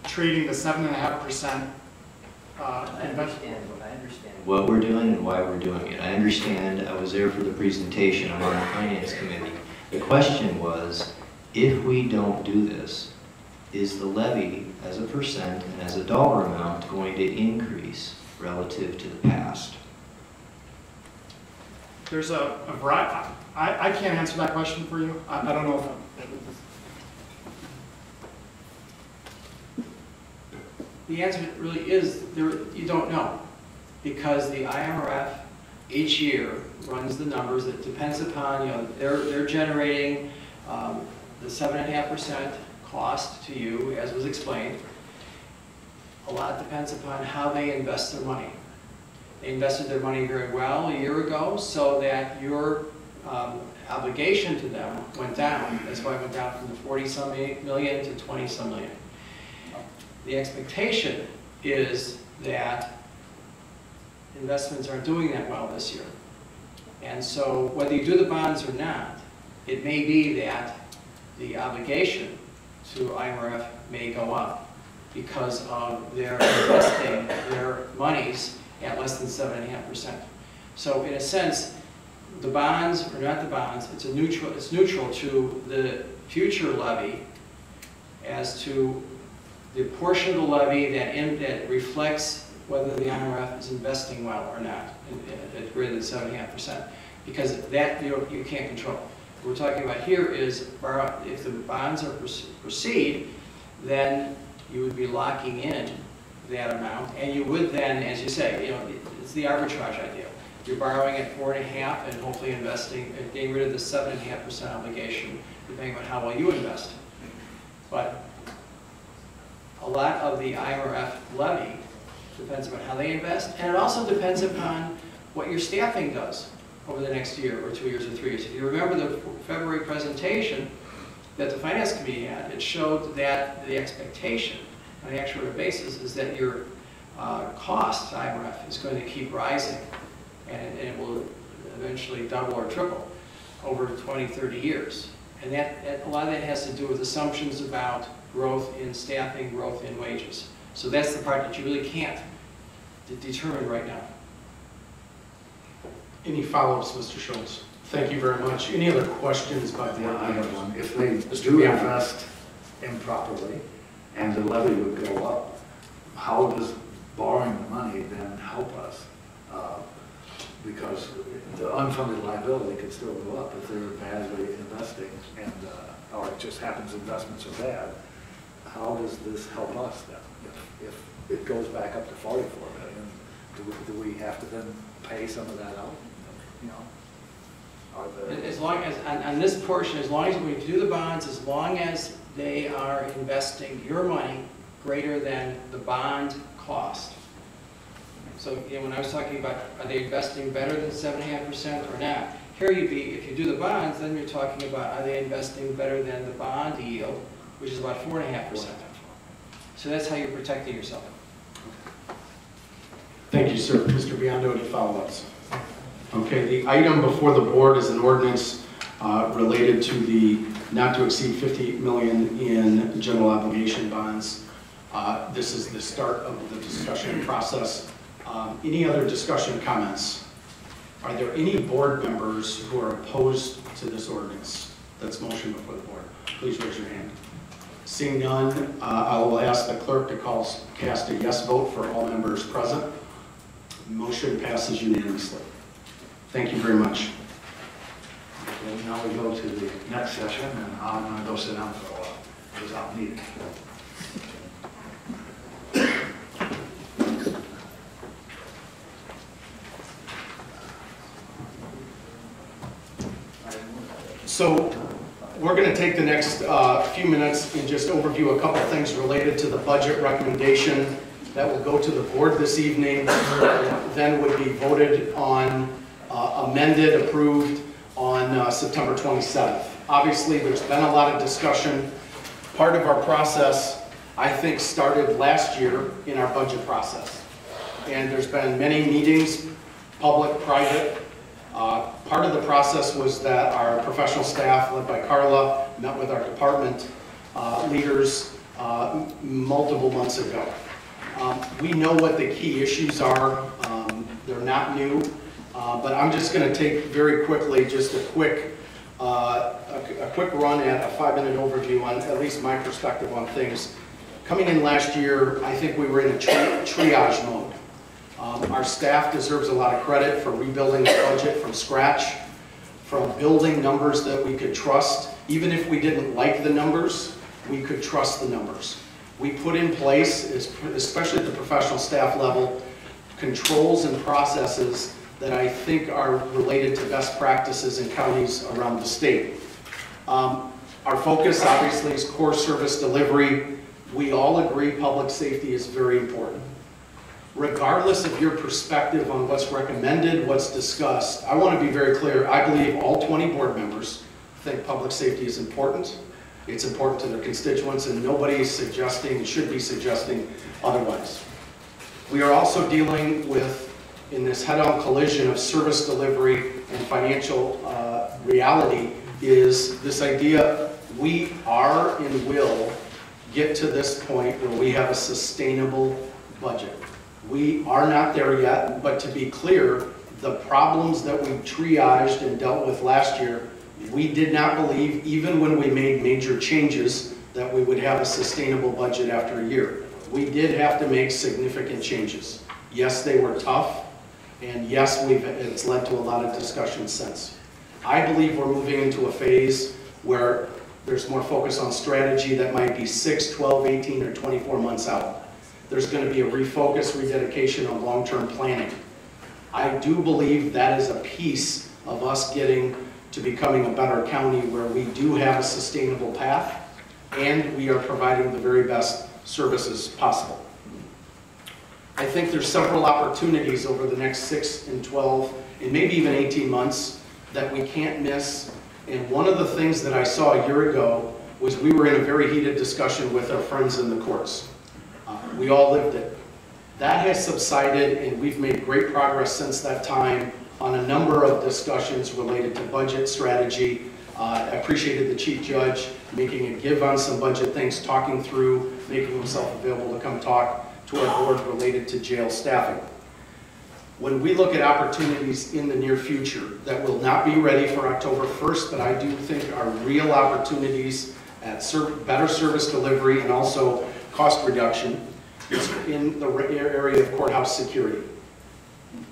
trading the 7.5% I understand what we're doing and why we're doing it. I understand. I was there for the presentation. I'm on the finance committee. The question was, if we don't do this, is the levy as a percent and as a dollar amount going to increase relative to the past? There's a variety. I can't answer that question for you. I don't know if the answer really is you don't know, because the IMRF each year runs the numbers. It depends upon, they're generating the 7.5% cost to you, as was explained. A lot depends upon how they invest their money. They invested their money very well a year ago, so that your obligation to them went down. That's why it went down from the 40-some million to 20-some million. The expectation is that investments aren't doing that well this year. And so whether you do the bonds or not, it may be that the obligation to IMRF may go up because of their investing their monies at less than 7.5%. So in a sense, the bonds or not the bonds, it's neutral to the future levy as to the portion of the levy that reflects whether the IMRF is investing well or not at greater than 7.5%, because that you can't control. What we're talking about here is if the bonds are proceed, then you would be locking in that amount, and you would then, as you say, it's the arbitrage idea. You're borrowing at 4.5 and hopefully investing, getting rid of the 7.5% obligation, depending on how well you invest. But a lot of the IMRF levy depends upon how they invest, and it also depends upon what your staffing does over the next year or 2 years or 3 years. If you remember the February presentation that the Finance Committee had, it showed that the expectation on an actual basis is that your cost to IMRF is going to keep rising, and it will eventually double or triple over 20, 30 years. And a lot of that has to do with assumptions about growth in staffing, growth in wages. So that's the part that you really can't determine right now. Any follow-ups, Mr. Schultz? Thank you very much. Any other questions by the board? I have one. If they do invest improperly and the levy would go up, how does borrowing the money then help us? Because the unfunded liability could still go up if they're badly investing, and or it just happens investments are bad. How does this help us then? If it goes back up to 44 million, do we have to then pay some of that out? You know? As long as, on this portion, as long as we do the bonds, as long as they are investing your money greater than the bond cost. So, you know, when I was talking about, are they investing better than 7.5% or not? Here you'd be, if you do the bonds, then you're talking about, are they investing better than the bond yield, which is about 4.5%. So that's how you're protecting yourself. Thank you, sir. Mr. Biondo, any follow-ups? Okay, the item before the board is an ordinance related to the not to exceed 50 million in general obligation bonds. This is the start of the discussion process. Any other discussion comments? Are there any board members who are opposed to this ordinance that's motion before the board? Please raise your hand. Seeing none, I will ask the clerk to cast a yes vote for all members present. Motion passes unanimously. Thank you very much. Okay, now we go to the next session, and I'm going to go sit down for a while, because I'll need it. So we're going to take the next few minutes and just overview a couple things related to the budget recommendation that will go to the board this evening, then would be voted on, amended, approved on September 27th. Obviously, there's been a lot of discussion. Part of our process, I think, started last year in our budget process. And there's been many meetings, public, private. Part of the process was that our professional staff, led by Carla, met with our department leaders multiple months ago. We know what the key issues are. They're not new, but I'm just going to take very quickly just a quick run at a 5-minute overview on at least my perspective on things. Coming in last year, I think we were in a triage mode. Our staff deserves a lot of credit for rebuilding the budget from scratch, from building numbers that we could trust. Even if we didn't like the numbers, we could trust the numbers. We put in place, especially at the professional staff level, controls and processes that I think are related to best practices in counties around the state. Our focus obviously is core service delivery. We all agree public safety is very important. Regardless of your perspective on what's recommended, what's discussed, I want to be very clear. I believe all 20 board members think public safety is important. It's important to their constituents, and nobody is suggesting, should be suggesting otherwise. We are also dealing with, in this head-on collision of service delivery and financial reality, is this idea we are and will get to this point where we have a sustainable budget. We are not there yet, but to be clear, the problems that we triaged and dealt with last year, we did not believe, even when we made major changes, that we would have a sustainable budget after a year. We did have to make significant changes. Yes, they were tough, and yes, it's led to a lot of discussion since. I believe we're moving into a phase where there's more focus on strategy that might be 6, 12, 18, or 24 months out. There's going to be a refocus, rededication on long-term planning. I do believe that is a piece of us getting to becoming a better county where we do have a sustainable path and we are providing the very best services possible. I think there's several opportunities over the next 6 and 12 and maybe even 18 months that we can't miss. And one of the things that I saw a year ago was we were in a very heated discussion with our friends in the courts. We all lived it. That has subsided, and we've made great progress since that time on a number of discussions related to budget strategy. I appreciated the Chief Judge making a give on some budget things, talking through, making himself available to come talk to our board related to jail staffing. When we look at opportunities in the near future that will not be ready for October 1st, but I do think are real opportunities at better service delivery and also cost reduction, is in the area of courthouse security.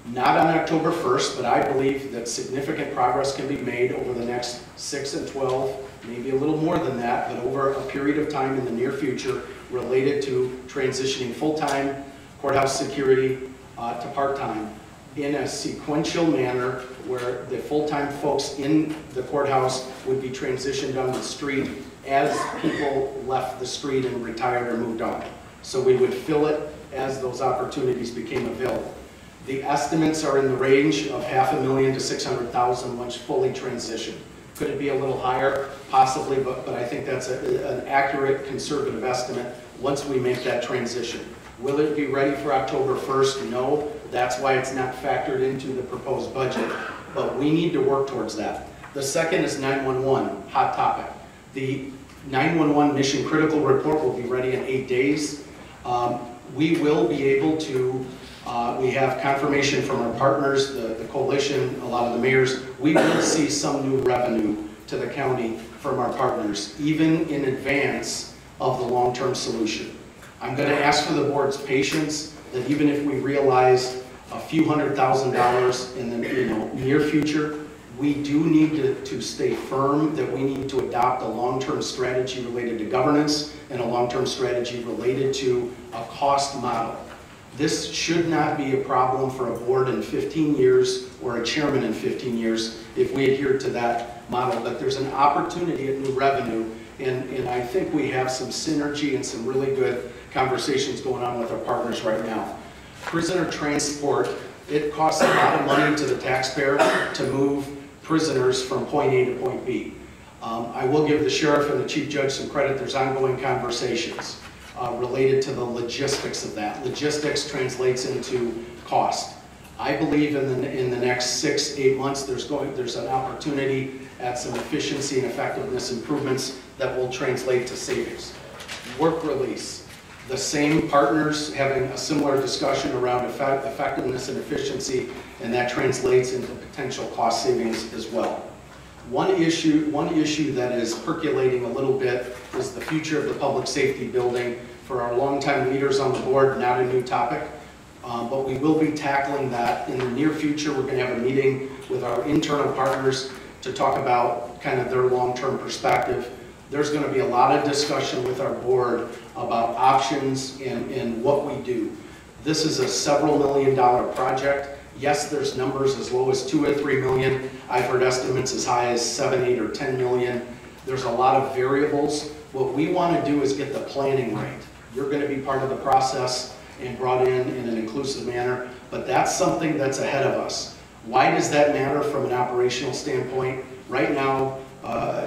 not on October 1st, but I believe that significant progress can be made over the next 6 and 12, maybe a little more than that, but over a period of time in the near future related to transitioning full-time courthouse security to part-time in a sequential manner where the full-time folks in the courthouse would be transitioned on the street as people left the street and retired or moved on. So we would fill it as those opportunities became available. The estimates are in the range of $500,000 to $600,000 once fully transitioned. Could it be a little higher? Possibly, but I think that's an accurate, conservative estimate once we make that transition. Will it be ready for October 1st? No. That's why it's not factored into the proposed budget. But we need to work towards that. The second is 911, hot topic. The 911 mission critical report will be ready in 8 days. We will be able to, we have confirmation from our partners, the coalition, a lot of the mayors, we will see some new revenue to the county from our partners, even in advance of the long-term solution. I'm going to ask for the board's patience that even if we realize a few $100,000 in the near future, we do need to stay firm that we need to adopt a long-term strategy related to governance and a long-term strategy related to a cost model. This should not be a problem for a board in 15 years or a chairman in 15 years if we adhere to that model. But there's an opportunity at new revenue, and I think we have some synergy and some really good conversations going on with our partners right now. Prisoner transport, it costs a lot of money to the taxpayer to move prisoners from point A to point B. I will give the sheriff and the chief judge some credit. There's ongoing conversations related to the logistics of that. Logistics translates into cost. I believe in the next 6-8 months there's an opportunity at some efficiency and effectiveness improvements that will translate to savings. Work release. The same partners having a similar discussion around effectiveness and efficiency, and that translates into potential cost savings as well. One issue that is percolating a little bit is the future of the public safety building. For our longtime leaders on the board, not a new topic, but we will be tackling that in the near future. We're going to have a meeting with our internal partners to talk about kind of their long-term perspective. There's going to be a lot of discussion with our board about options and what we do. This is a several $million-dollar project. Yes, there's numbers as low as $2 or $3 million. I've heard estimates as high as 7, 8, or 10 million. There's a lot of variables. What we want to do is get the planning right. You're going to be part of the process and brought in an inclusive manner, but that's something that's ahead of us. Why does that matter from an operational standpoint? Right now,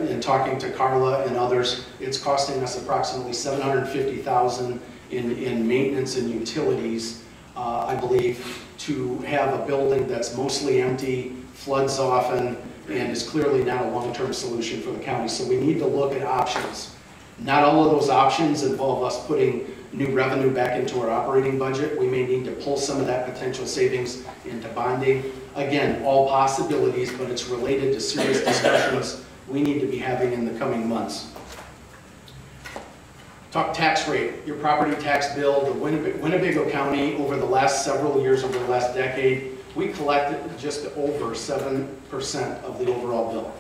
in talking to Carla and others, it's costing us approximately $750,000 in maintenance and utilities, I believe, to have a building that's mostly empty, floods often, and is clearly not a long-term solution for the county. So we need to look at options. Not all of those options involve us putting new revenue back into our operating budget. We may need to pull some of that potential savings into bonding. Again, all possibilities, but it's related to serious discussions we need to be having in the coming months. Talk tax rate, your property tax bill. The Winnebago County, over the last several years, over the last decade, we collected just over 7% of the overall bill.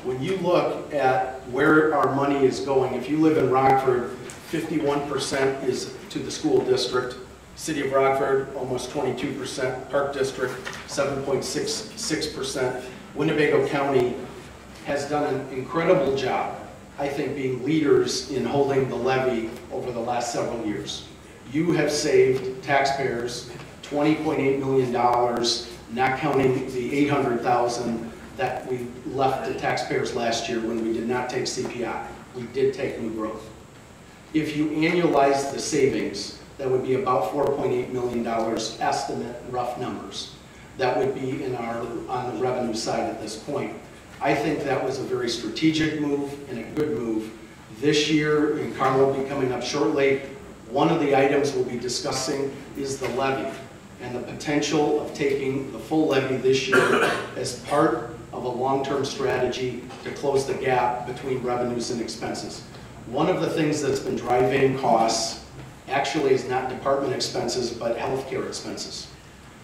When you look at where our money is going, if you live in Rockford, 51% is to the school district. City of Rockford, almost 22%. Park District, 7.66%. Winnebago County has done an incredible job, I think, being leaders in holding the levy over the last several years. You have saved taxpayers $20.8 million, not counting the $800,000 that we left to taxpayers last year when we did not take CPI. We did take new growth. If you annualize the savings, that would be about $4.8 million estimate, rough numbers. That would be on the revenue side at this point. I think that was a very strategic move and a good move. This year, and Carl will be coming up shortly, one of the items we'll be discussing is the levy and the potential of taking the full levy this year as part of a long-term strategy to close the gap between revenues and expenses. One of the things that's been driving costs actually is not department expenses, but healthcare expenses.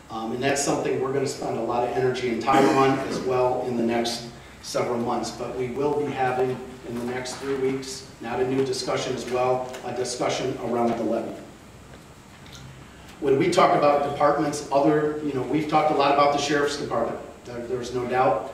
And that's something we're going to spend a lot of energy and time on as well in the next several months. But we will be having in the next 3 weeks, not a new discussion as well, a discussion around the levy. When we talk about departments, we've talked a lot about the sheriff's department. There's no doubt.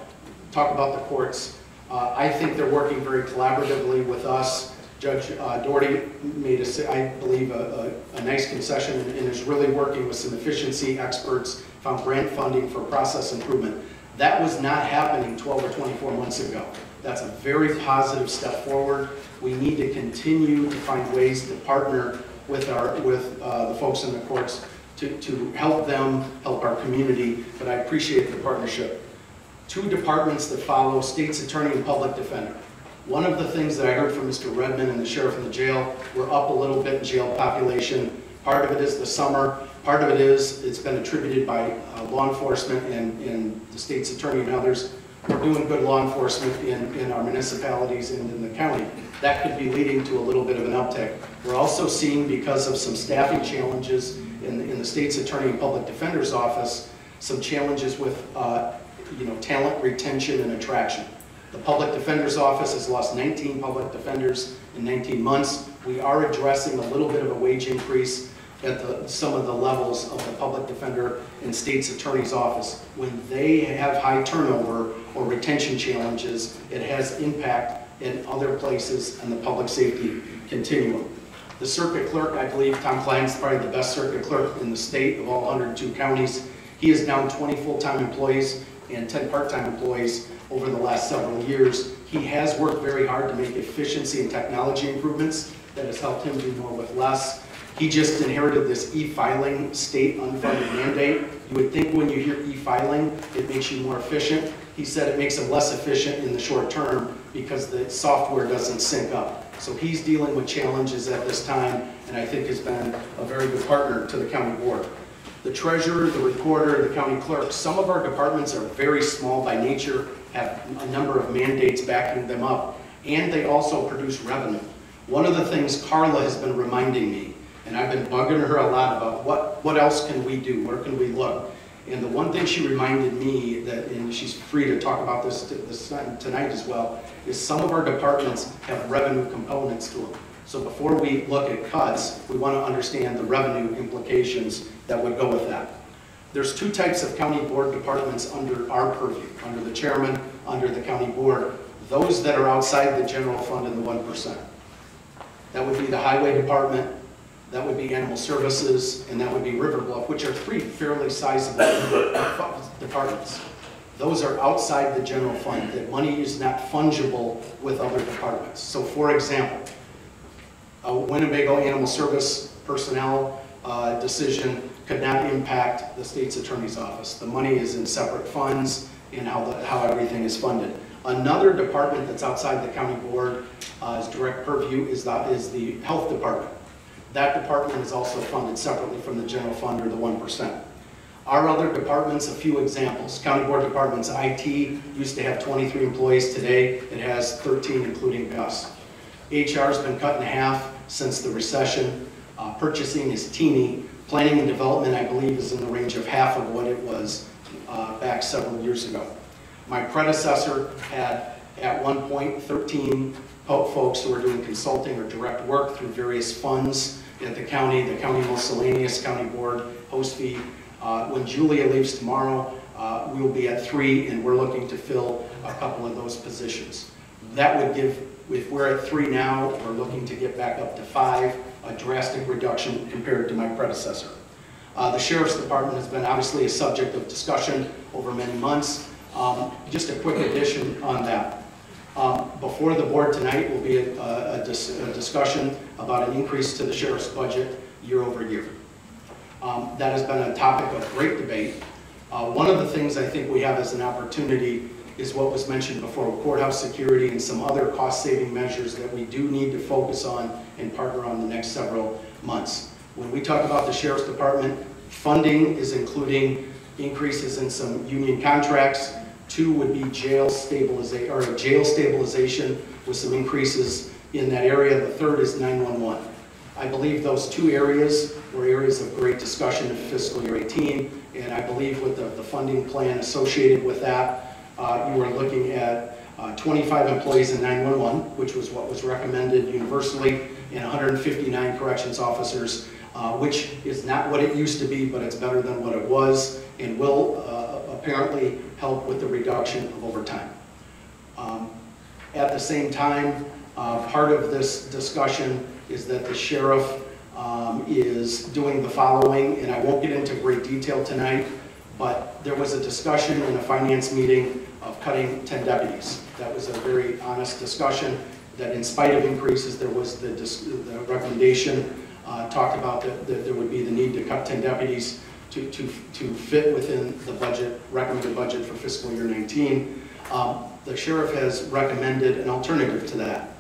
Talk about the courts. I think they're working very collaboratively with us. Judge Doherty made, I believe, a nice concession and is really working with some efficiency experts, found grant funding for process improvement. That was not happening 12 or 24 months ago. That's a very positive step forward. We need to continue to find ways to partner with the folks in the courts to help them, help our community, but I appreciate the partnership. 2 departments that follow, State's Attorney and Public Defender. One of the things that I heard from Mr. Redmond and the sheriff in the jail, we're up a little bit in jail population. Part of it is the summer. Part of it is it's been attributed by law enforcement and the State's Attorney and others. We're doing good law enforcement in our municipalities and in the county. That could be leading to a little bit of an uptick. We're also seeing, because of some staffing challenges in the State's Attorney and Public Defender's office, some challenges with talent retention and attraction. The Public Defender's Office has lost 19 public defenders in 19 months. We are addressing a little bit of a wage increase at some of the levels of the Public Defender and State's Attorney's Office. When they have high turnover or retention challenges, it has impact in other places in the public safety continuum. The circuit clerk, I believe Tom Klein's probably the best circuit clerk in the state of all 102 counties. He is down 20 full-time employees and 10 part-time employees over the last several years. He has worked very hard to make efficiency and technology improvements that has helped him do more with less. He just inherited this e-filing state unfunded mandate. You would think when you hear e-filing, it makes you more efficient. He said it makes him less efficient in the short term because the software doesn't sync up. So he's dealing with challenges at this time, and I think has been a very good partner to the county board. The treasurer, the recorder, the county clerk, some of our departments are very small by nature, have a number of mandates backing them up, and they also produce revenue. One of the things Carla has been reminding me, and I've been bugging her a lot about what else can we do, where can we look? And the one thing she reminded me that, and she's free to talk about this tonight as well, is some of our departments have revenue components to them. So before we look at cuts, we want to understand the revenue implications that would go with that. There's 2 types of county board departments under our purview, under the chairman, under the county board. Those that are outside the general fund and the 1%. That would be the highway department, that would be animal services, and that would be River Bluff, which are 3 fairly sizable departments. Those are outside the general fund. That money is not fungible with other departments. So for example, a Winnebago animal service personnel decision could not impact the state's attorney's office. The money is in separate funds in how everything is funded. Another department that's outside the county board's direct purview is the health department. That department is also funded separately from the general fund or the 1%. Our other departments, a few examples. County board departments, IT used to have 23 employees. Today it has 13, including Gus. HR has been cut in half since the recession. Purchasing is teeny. Planning and development, I believe, is in the range of half of what it was back several years ago. My predecessor had, at one point, 13 folks who were doing consulting or direct work through various funds at the county miscellaneous, county board, host fee. When Julia leaves tomorrow, we will be at 3, and we're looking to fill a couple of those positions. That would give, if we're at 3 now, we're looking to get back up to 5, a drastic reduction compared to my predecessor. The Sheriff's Department has been obviously a subject of discussion over many months. Just a quick addition on that. Before the board tonight will be a discussion about an increase to the Sheriff's budget year over year. That has been a topic of great debate. One of the things I think we have as an opportunity is what was mentioned before, courthouse security and some other cost-saving measures that we do need to focus on and partner on the next several months. When we talk about the Sheriff's Department, funding is including increases in some union contracts. 2 would be jail stabilization with some increases in that area. The 3rd is 911. I believe those two areas were areas of great discussion in fiscal year 18, and I believe with the funding plan associated with that, you are looking at 25 employees in 911, which was what was recommended universally, and 159 corrections officers, which is not what it used to be, but it's better than what it was, and will apparently help with the reduction of overtime. At the same time, part of this discussion is that the sheriff is doing the following, and I won't get into great detail tonight, but there was a discussion in a finance meeting of cutting 10 deputies. That was a very honest discussion, that in spite of increases, there was the recommendation talked about that there would be the need to cut 10 deputies to fit within the budget, recommended budget for fiscal year 19. The sheriff has recommended an alternative to that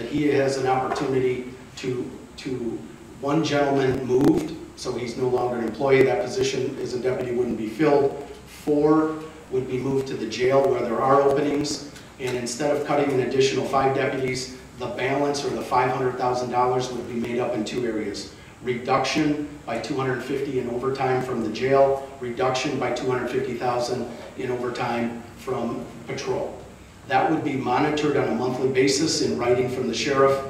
he has an opportunity to one gentleman moved, so he's no longer an employee. That position as a deputy wouldn't be filled. 4 would be moved to the jail where there are openings, and instead of cutting an additional 5 deputies, the balance, or the $500,000, would be made up in 2 areas. Reduction by $250,000 in overtime from the jail, reduction by $250,000 in overtime from patrol. That would be monitored on a monthly basis in writing from the sheriff.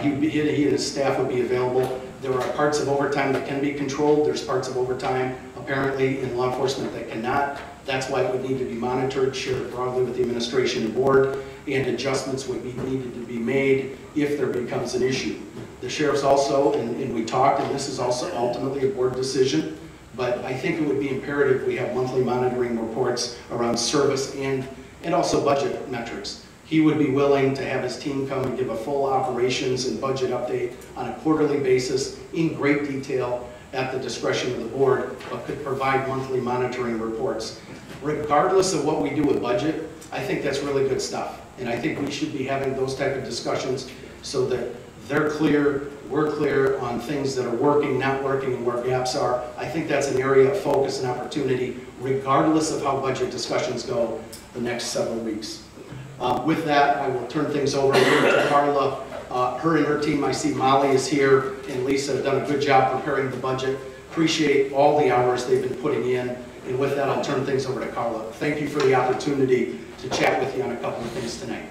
He and his staff would be available. There are parts of overtime that can be controlled. There's parts of overtime, apparently, in law enforcement that cannot. That's why it would need to be monitored, shared broadly with the administration and board, and adjustments would be needed to be made if there becomes an issue. The sheriff's also, and we talked, and this is also ultimately a board decision, but I think it would be imperative we have monthly monitoring reports around service and also budget metrics. He would be willing to have his team come and give a full operations and budget update on a quarterly basis in great detail at the discretion of the board, but could provide monthly monitoring reports. Regardless of what we do with budget, I think that's really good stuff. And I think we should be having those type of discussions so that they're clear, we're clear on things that are working, not working, and where gaps are. I think that's an area of focus and opportunity, regardless of how budget discussions go the next several weeks. With that, I will turn things over to Carla. Her and her team, I see Molly is here, and Lisa have done a good job preparing the budget. Appreciate all the hours they've been putting in. And with that, I'll turn things over to Carla. Thank you for the opportunity to chat with you on a couple of things tonight.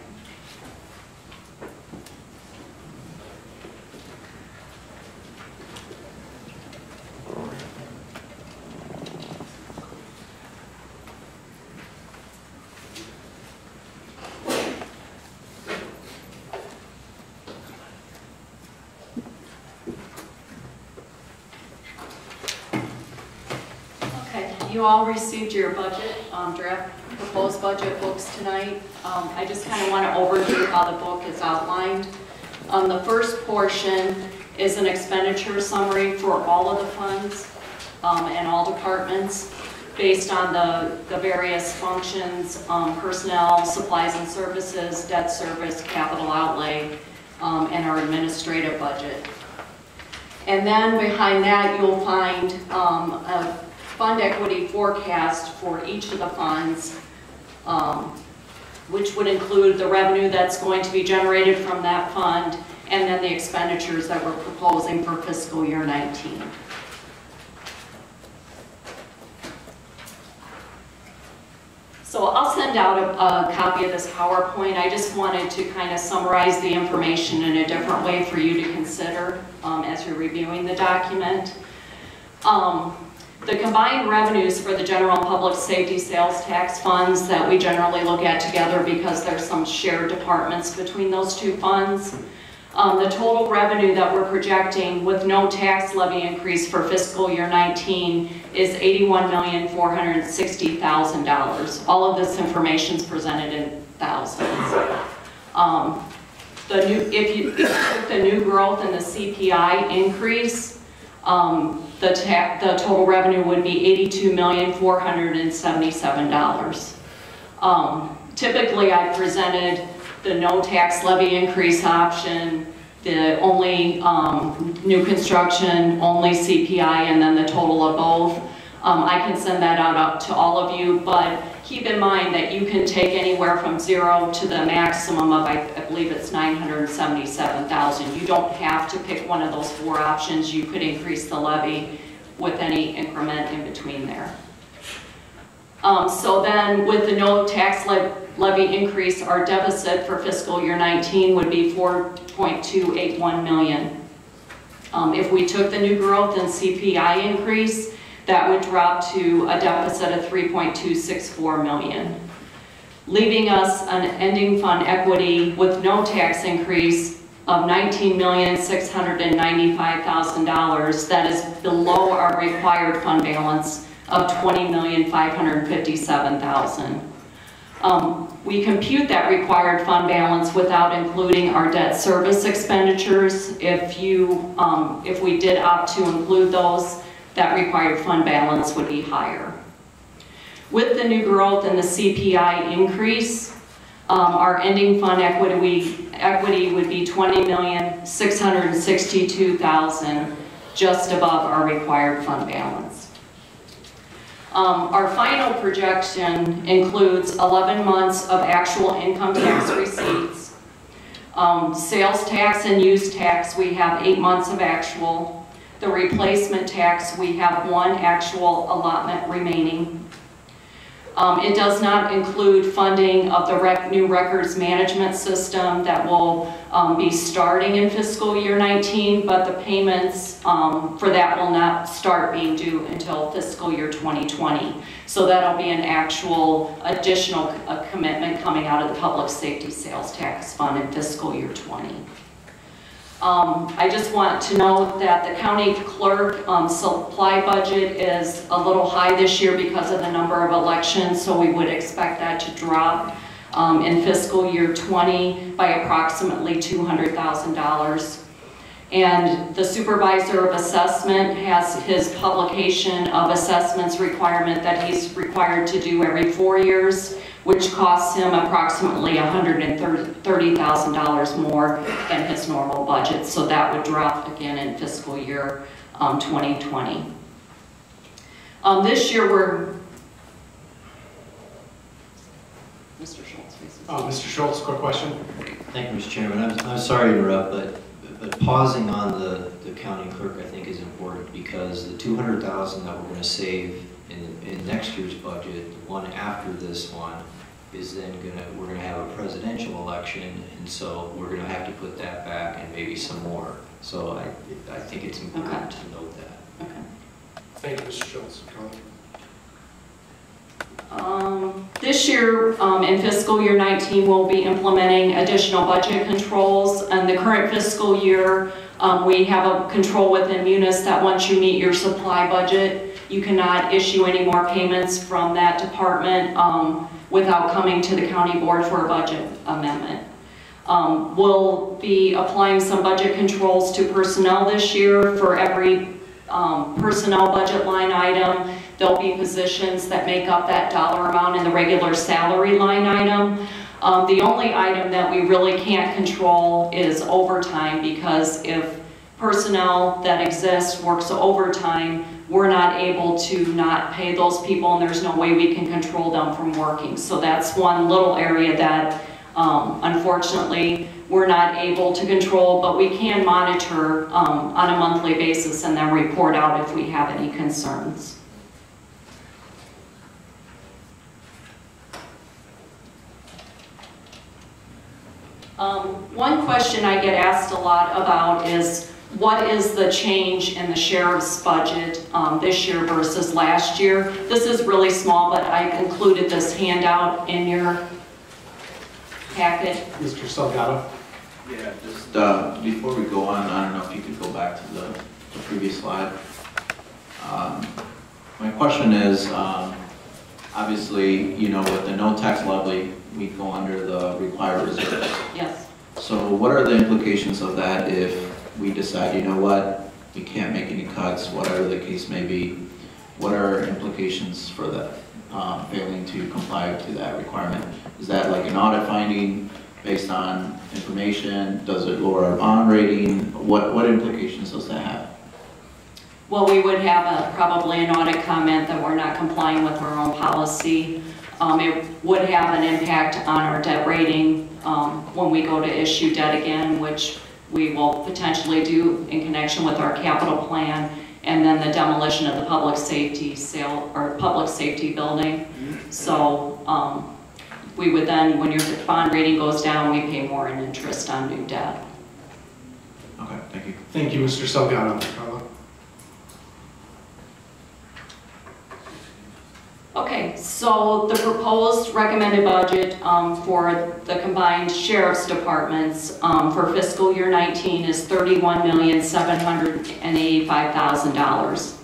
You all received your budget, draft proposed budget books tonight. I just kind of want to overview how the book is outlined. The first portion is an expenditure summary for all of the funds and all departments based on the various functions, personnel, supplies and services, debt service, capital outlay, and our administrative budget. And then behind that you'll find a fund equity forecast for each of the funds, which would include the revenue that's going to be generated from that fund, and then the expenditures that we're proposing for fiscal year 19. So I'll send out a copy of this PowerPoint. I just wanted to kind of summarize the information in a different way for you to consider as you're reviewing the document. The combined revenues for the general and public safety sales tax funds that we generally look at together because there's some shared departments between those two funds. The total revenue that we're projecting with no tax levy increase for fiscal year 19 is $81,460,000. All of this information is presented in thousands. If you took the new growth and the CPI increase, the total revenue would be $82,477,000. Typically, I presented the no tax levy increase option, the only new construction, only CPI, and then the total of both. I can send that out up to all of you, but keep in mind that you can take anywhere from 0 to the maximum of, I believe it's $977,000. You don't have to pick one of those 4 options. You could increase the levy with any increment in between there. So then with the no tax levy increase, our deficit for fiscal year 19 would be $4.281 million. If we took the new growth and CPI increase, that would drop to a deficit of $3.264 million, leaving us an ending fund equity with no tax increase of $19,695,000. That is below our required fund balance of $20,557,000. We compute that required fund balance without including our debt service expenditures. If we did opt to include those, that required fund balance would be higher. With the new growth and the CPI increase, our ending fund equity would be $20,662,000, just above our required fund balance. Our final projection includes 11 months of actual income tax receipts. Sales tax and use tax, we have 8 months of actual. The replacement tax, we have 1 actual allotment remaining. It does not include funding of the new records management system that will be starting in fiscal year 19, but the payments for that will not start being due until fiscal year 2020. So that'll be an actual additional commitment coming out of the Public Safety Sales Tax Fund in fiscal year 20. I just want to note that the county clerk supply budget is a little high this year because of the number of elections, so we would expect that to drop in fiscal year 20 by approximately $200,000. And the supervisor of assessment has his publication of assessments requirement that he's required to do every 4 years, which costs him approximately $130,000 more than his normal budget. So that would drop again in fiscal year 2020. This year Mr. Schultz. Mr. Schultz, quick question. Thank you, Mr. Chairman. I'm sorry to interrupt, but pausing on the county clerk I think is important, because the $200,000 that we're going to save in next year's budget, the one after this one, is then we're gonna have a presidential election, and so we're gonna have to put that back and maybe some more. So I think it's important to note that. Okay. Thank you, Mr. Schultz. This year, in fiscal year 19, we'll be implementing additional budget controls. In the current fiscal year, we have a control within Munis that once you meet your supply budget, you cannot issue any more payments from that department without coming to the county board for a budget amendment. We'll be applying some budget controls to personnel this year. For every personnel budget line item, there'll be positions that make up that dollar amount in the regular salary line item. The only item that we really can't control is overtime, because if personnel that exists works overtime, we're not able to not pay those people, and there's no way we can control them from working. So that's one little area that unfortunately we're not able to control, but we can monitor on a monthly basis and then report out if we have any concerns. One question I get asked a lot about is, what is the change in the sheriff's budget this year versus last year? This is really small, but I included this handout in your packet. Mr. Salgado. Yeah, just before we go on, I don't know if you could go back to the previous slide. My question is, obviously, you know, with the no tax levy, we go under the required reserves. Yes. So what are the implications of that if we decide, you know what, we can't make any cuts, whatever the case may be? What are implications for that, failing to comply to that requirement? Is that like an audit finding based on information? Does it lower our bond rating? What implications does that have? Well, we would have probably an audit comment that we're not complying with our own policy. It would have an impact on our debt rating when we go to issue debt again, which we will potentially do in connection with our capital plan, and then the demolition of the public safety building. So we would then, when your bond rating goes down, we pay more in interest on new debt. Okay, thank you. Thank you, Mr. Salgado. Carla? Okay, so the proposed recommended budget for the combined sheriff's departments for fiscal year 19 is $31,785,000.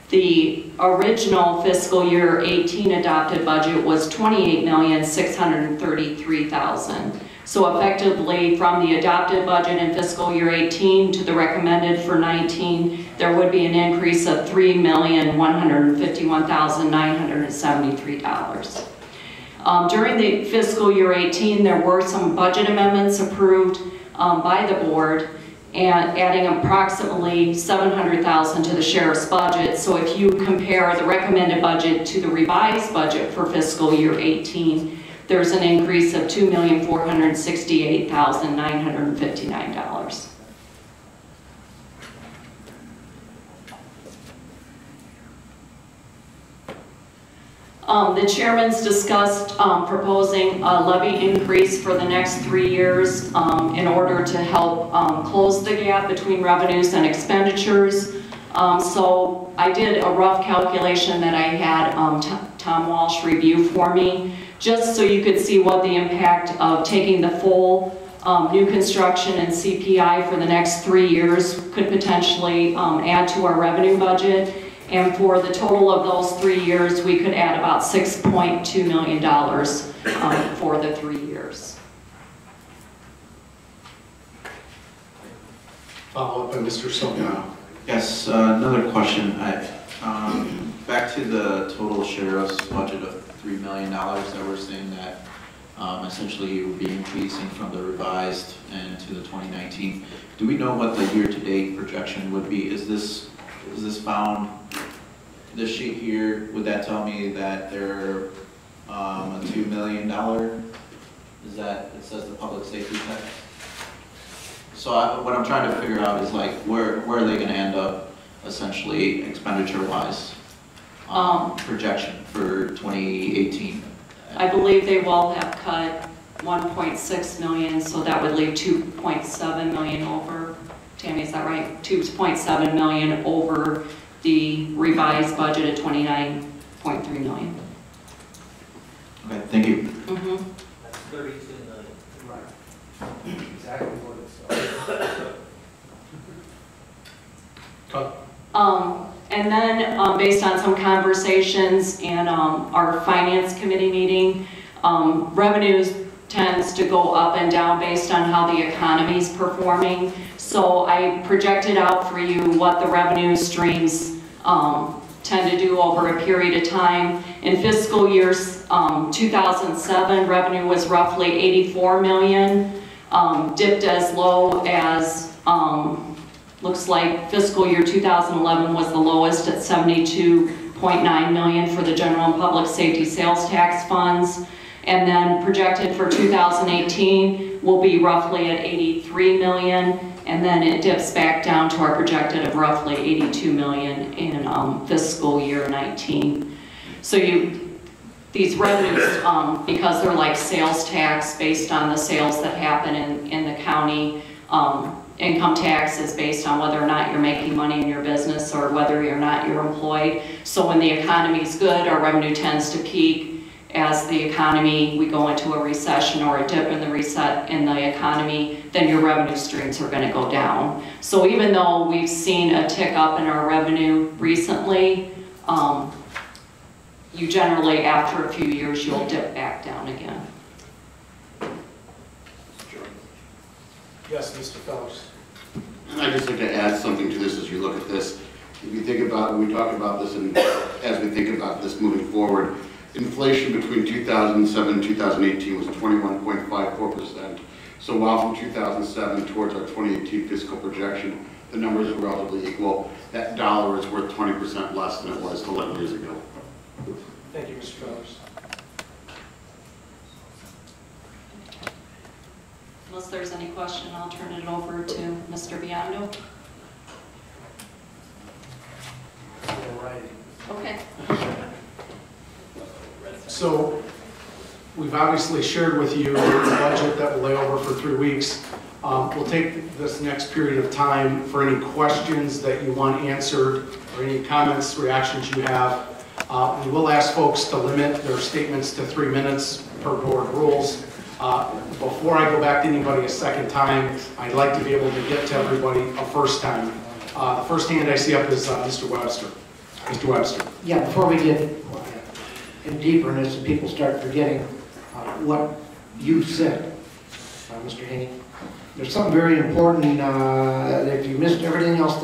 The original fiscal year 18 adopted budget was $28,633,000. So effectively, from the adopted budget in fiscal year 18 to the recommended for 19, there would be an increase of $3,151,973. During the fiscal year 18, there were some budget amendments approved by the board, and adding approximately $700,000 to the sheriff's budget. So if you compare the recommended budget to the revised budget for fiscal year 18, there's an increase of $2,468,959. The chairman's discussed proposing a levy increase for the next 3 years in order to help close the gap between revenues and expenditures. So I did a rough calculation that I had Tom Walsh review for me, just so you could see what the impact of taking the full new construction and CPI for the next 3 years could potentially add to our revenue budget. And for the total of those 3 years, we could add about $6.2 million for the 3 years. Follow up by Mr. Salgado. Yes, another question. Back to the total sheriff's budget of $3 million that we're saying that essentially it would be increasing from the revised and to the 2019. Do we know what the year-to-date projection would be? Is this found, this sheet here, would that tell me that they're a $2 million? Is that, it says the public safety tax? So what I'm trying to figure out is like, where are they gonna end up essentially expenditure-wise? Projection for 2018? I believe they will have cut 1.6 million, so that would leave 2.7 million over. Tammy, is that right? 2.7 million over the revised budget at 29.3 million. Okay, thank you. Mm-hmm. That's 32 million. Right. Exactly what it's. And then based on some conversations and our finance committee meeting, revenues tends to go up and down based on how the economy is performing. So I projected out for you what the revenue streams tend to do over a period of time. In fiscal years 2007, revenue was roughly 84 million, dipped as low as, looks like fiscal year 2011 was the lowest at 72.9 million for the general and public safety sales tax funds. And then projected for 2018 will be roughly at 83 million, and then it dips back down to our projected of roughly 82 million in fiscal year 19. So these revenues, because they're like sales tax based on the sales that happen in the county, income tax is based on whether or not you're making money in your business or whether or not you're employed. So when the economy is good, our revenue tends to peak. As the economy, we go into a recession or a dip in the economy, then your revenue streams are going to go down. So even though we've seen a tick up in our revenue recently, you generally, after a few years, you'll dip back down again. Yes, Mr. Phillips. And I'd just like to add something to this as you look at this. If you think about, when we talk about this and as we think about this moving forward, inflation between 2007 and 2018 was 21.54%. So while from 2007 towards our 2018 fiscal projection, the numbers are relatively equal, that dollar is worth 20% less than it was 11 years ago. Thank you, Mr. Phillips. Unless there's any question, I'll turn it over to Mr. Biondo. Okay. So we've obviously shared with you the budget that will lay over for 3 weeks. We'll take this next period of time for any questions that you want answered or any comments, reactions you have. We will ask folks to limit their statements to 3 minutes per board rules. Before I go back to anybody a second time, I'd like to be able to get to everybody a first time. The first hand I see up is Mr. Webster. Mr. Webster. Yeah, before we get in deeper in this and people start forgetting what you said, Mr. Haney, there's something very important. If you missed everything else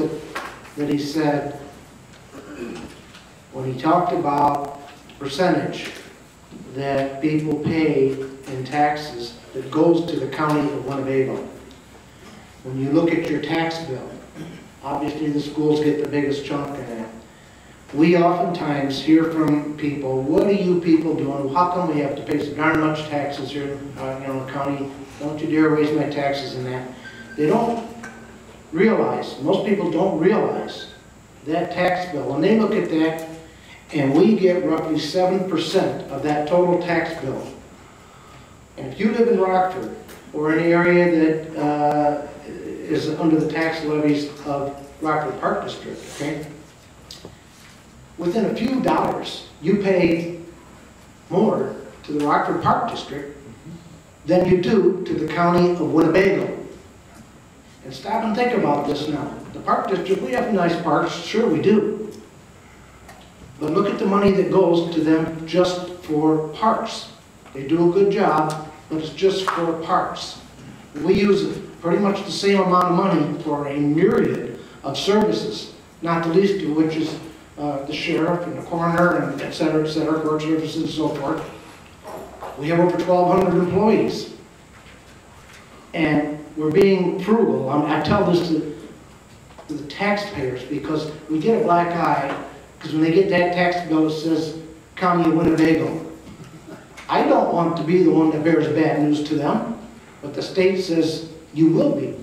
that he said, when he talked about percentage that people pay in taxes that goes to the county of Winnebago. When you look at your tax bill, obviously the schools get the biggest chunk in that. We oftentimes hear from people, what are you people doing? How come we have to pay so darn much taxes here in the county? Don't you dare raise my taxes in that. They don't realize, most people don't realize that tax bill. When they look at that, and we get roughly 7% of that total tax bill. And if you live in Rockford, or an area that is under the tax levies of Rockford Park District, okay? Within a few dollars, you pay more to the Rockford Park District than you do to the county of Winnebago. And stop and think about this now. The Park District, we have nice parks, sure we do. But look at the money that goes to them just for parks. They do a good job, but it's just for parks. We use pretty much the same amount of money for a myriad of services, not the least of which is the sheriff and the coroner and et cetera, court services and so forth. We have over 1,200 employees. And we're being frugal. I tell this to the taxpayers because we get a black eye because when they get that tax bill that says County of Winnebago. I don't want to be the one that bears bad news to them, but the state says you will be.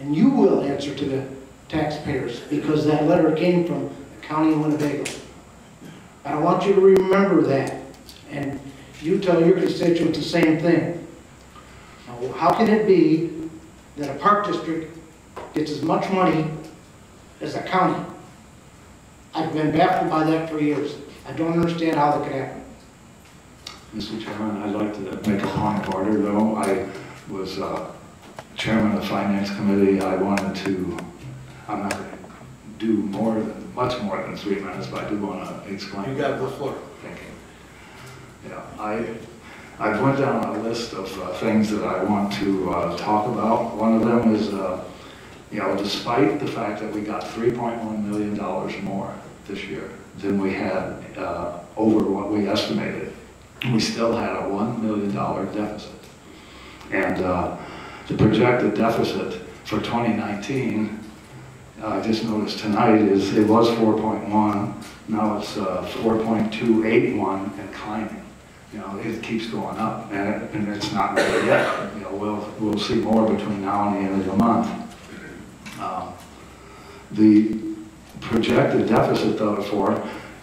And you will answer to the taxpayers because that letter came from the County of Winnebago. I don't want you to remember that. And you tell your constituents the same thing. Now, how can it be that a park district gets as much money as a county? I've been baffled by that for years. I don't understand how that could happen. Mr. Chairman, I'd like to make a point of order, though. I was chairman of the Finance Committee. I wanted to, I'm not going to do much more than 3 minutes, but I do want to explain. You got the floor. Thank you. Yeah, I went down a list of things that I want to talk about. One of them is, despite the fact that we got $3.1 million more this year than we had over what we estimated, we still had a $1 million deficit. And the projected deficit for 2019, I just noticed tonight, it was 4.1, now it's 4.281 and climbing. It keeps going up, and it's not there yet. We'll see more between now and the end of the month. The projected deficit, though,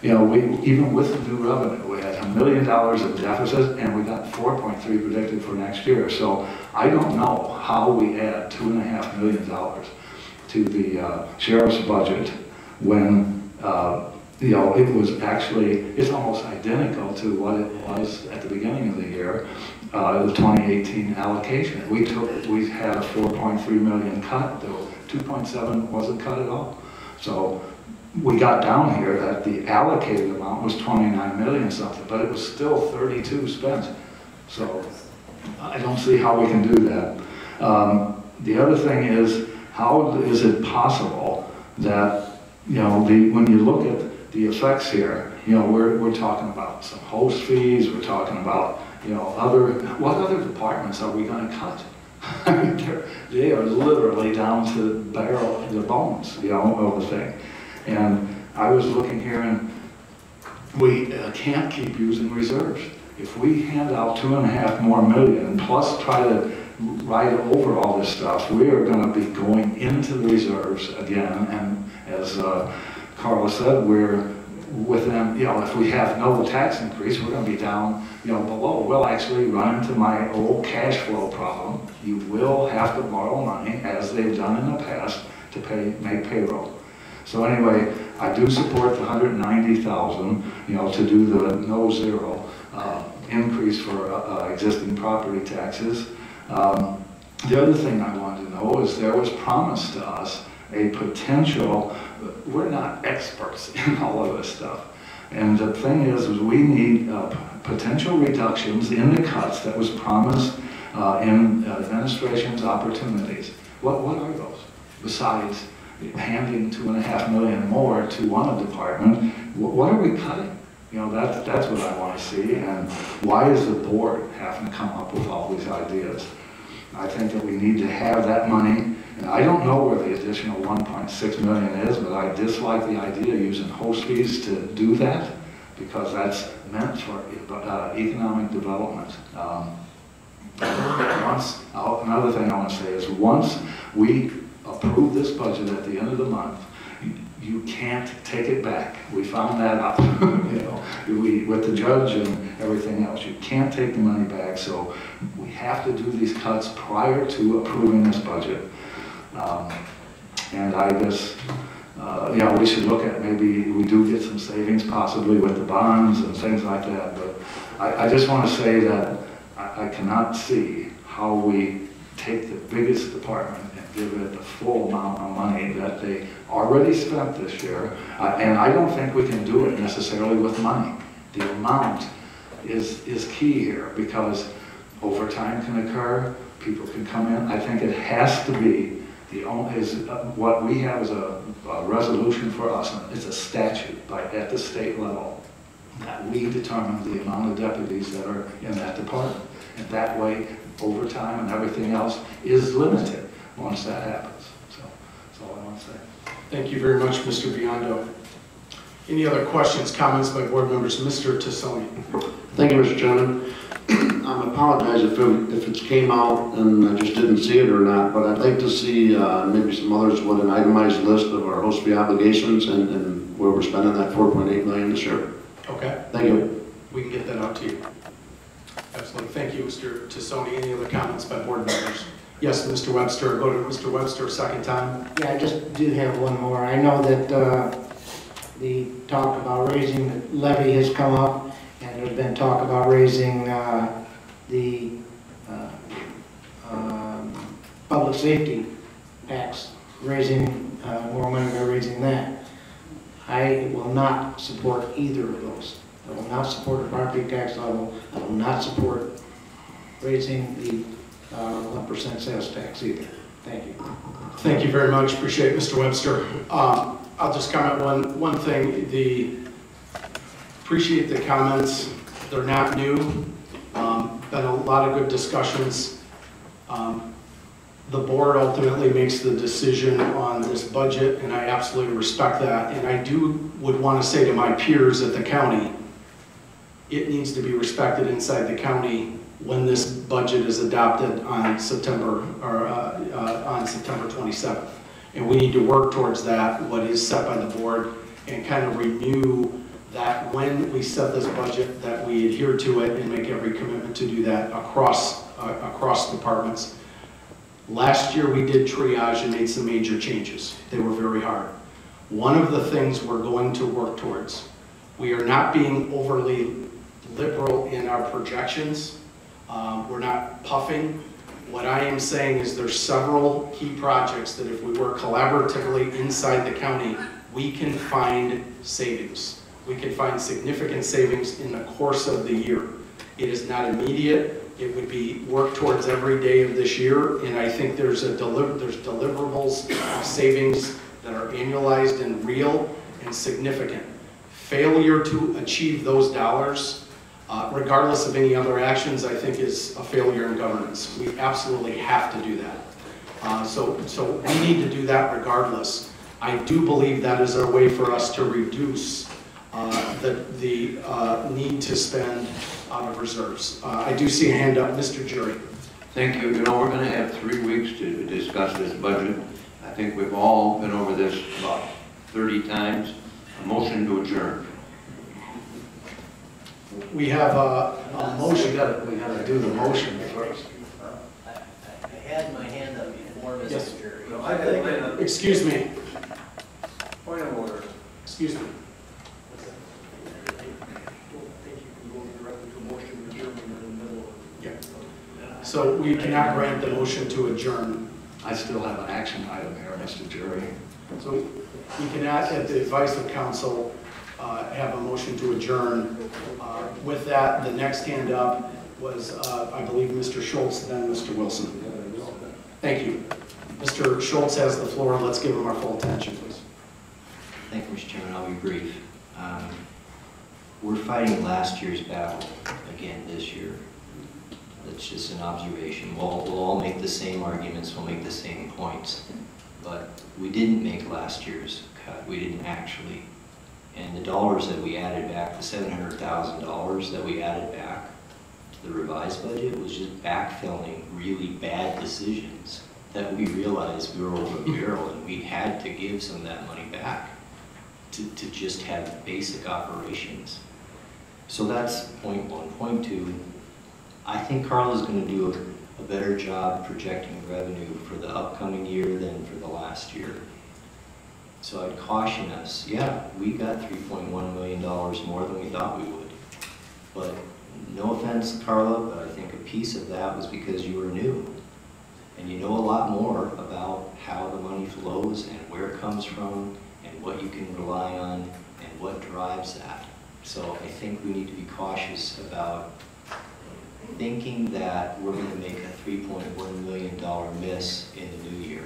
even with the new revenue, we had $1 million of deficit, and we got 4.3 predicted for next year. So I don't know how we add $2.5 million to the sheriff's budget when it was actually, it's almost identical to what it was at the beginning of the year, the 2018 allocation. We had a 4.3 million cut, though 2.7 wasn't cut at all. So we got down here that the allocated amount was 29 million something, but it was still 32 spent. So I don't see how we can do that. The other thing is, how is it possible that, when you look at the effects here, we're talking about some host fees, we're talking about, what other departments are we going to cut? I mean, they are literally down to the bones, of the thing. And I was looking here, and we can't keep using reserves. If we hand out $2.5 more million, plus try to ride over all this stuff. We are going to be going into the reserves again, and as Carla said, we're within, if we have no tax increase, we're going to be down, below. We'll actually run into my old cash flow problem. You will have to borrow money, as they've done in the past, to make payroll. So anyway, I do support the $190,000, to do the no-zero increase for existing property taxes. The other thing I wanted to know is there was promised to us a potential, we're not experts in all of this stuff, and the thing is we need potential reductions in the cuts that was promised in administration's opportunities. What are those? Besides handing $2.5 million more to one department, what are we cutting? That's what I want to see, and why is the board having to come up with all these ideas? I think that we need to have that money, and I don't know where the additional $1.6 million is, but I dislike the idea of using host fees to do that, because that's meant for economic development. Another thing I want to say is once we approve this budget at the end of the month, you can't take it back. We found that out, with the judge and everything else. You can't take the money back, so we have to do these cuts prior to approving this budget. And I guess, we should look at maybe we do get some savings possibly with the bonds and things like that. But I just want to say that I cannot see how we take the biggest department and give it the full amount of money that they already spent this year. And I don't think we can do it necessarily with money. The amount is key here, because overtime can occur, people can come in. I think it has to be what we have is a resolution for us. It's a statute at the state level that we determine the amount of deputies that are in that department. And that way, overtime and everything else is limited once that happens. So that's all I want to say. Thank you very much, Mr. Biondo. Any other questions, comments by board members? Mr. Tassoni. Thank you, Mr. Chairman. I apologize if it came out and I just didn't see it or not, but I'd like to see maybe some others with an itemized list of our host fee obligations and where we're spending that $4.8 million this year. Okay. Thank you. We can get that out to you. Absolutely. Thank you, Mr. Tassoni. Any other comments by board members? Yes, Mr. Webster. Go to Mr. Webster a second time. Yeah, I just do have one more. I know that the talk about raising the levy has come up, and there's been talk about raising the public safety tax, raising more money by raising that. I will not support either of those. I will not support a property tax level. I will not support raising the 1% sales tax either. Thank you. Thank you very much. Appreciate it, Mr. Webster. I'll just comment one thing. Appreciate the comments. They're not new. Been a lot of good discussions. The board ultimately makes the decision on this budget, and I absolutely respect that. And I would want to say to my peers at the county, it needs to be respected inside the county when this budget is adopted on September 27th. And we need to work towards that, what is set by the board, and kind of renew that when we set this budget, that we adhere to it and make every commitment to do that across departments. Last year we did triage and made some major changes. They were very hard. One of the things we're going to work towards, we are not being overly liberal in our projections. We're not puffing. What I am saying is there's several key projects that if we work collaboratively inside the county, we can find savings. We can find significant savings in the course of the year. It is not immediate. It would be worked towards every day of this year, and I think there's deliverables savings that are annualized and real and significant. Failure to achieve those dollars, regardless of any other actions, I think is a failure in governance. We absolutely have to do that. So we need to do that regardless. I do believe that is a way for us to reduce the need to spend out of reserves. I do see a hand up, Mr. Jury. Thank you. You know, we're going to have 3 weeks to discuss this budget. I think we've all been over this about 30 times. A motion to adjourn. We have a motion. We gotta do the motion first. I had my hand up before, Mr. Yes. Chair. No, I think, excuse me. Point of order. Excuse me. Yeah. So we cannot grant the motion to adjourn. I still have an action item here, Mr. Jerry. So we cannot, at the advice of council, have a motion to adjourn. With that, the next hand up was, I believe, Mr. Schultz, then Mr. Wilson. Thank you. Mr. Schultz has the floor. Let's give him our full attention, please. Thank you, Mr. Chairman. I'll be brief. We're fighting last year's battle again this year. That's just an observation. We'll all make the same arguments. We'll make the same points. But we didn't make last year's cut. We didn't actually. And the dollars that we added back, the $700,000 that we added back to the revised budget was just backfilling really bad decisions that we realized we were over a barrel and we had to give some of that money back to just have basic operations. So that's point one. Point two, I think Carla's going to do a better job projecting revenue for the upcoming year than for the last year. So I'd caution us, yeah, we got $3.1 million more than we thought we would. But no offense, Carla, but I think a piece of that was because you were new. And you know a lot more about how the money flows and where it comes from and what you can rely on and what drives that. So I think we need to be cautious about thinking that we're going to make a $3.1 million miss in the new year.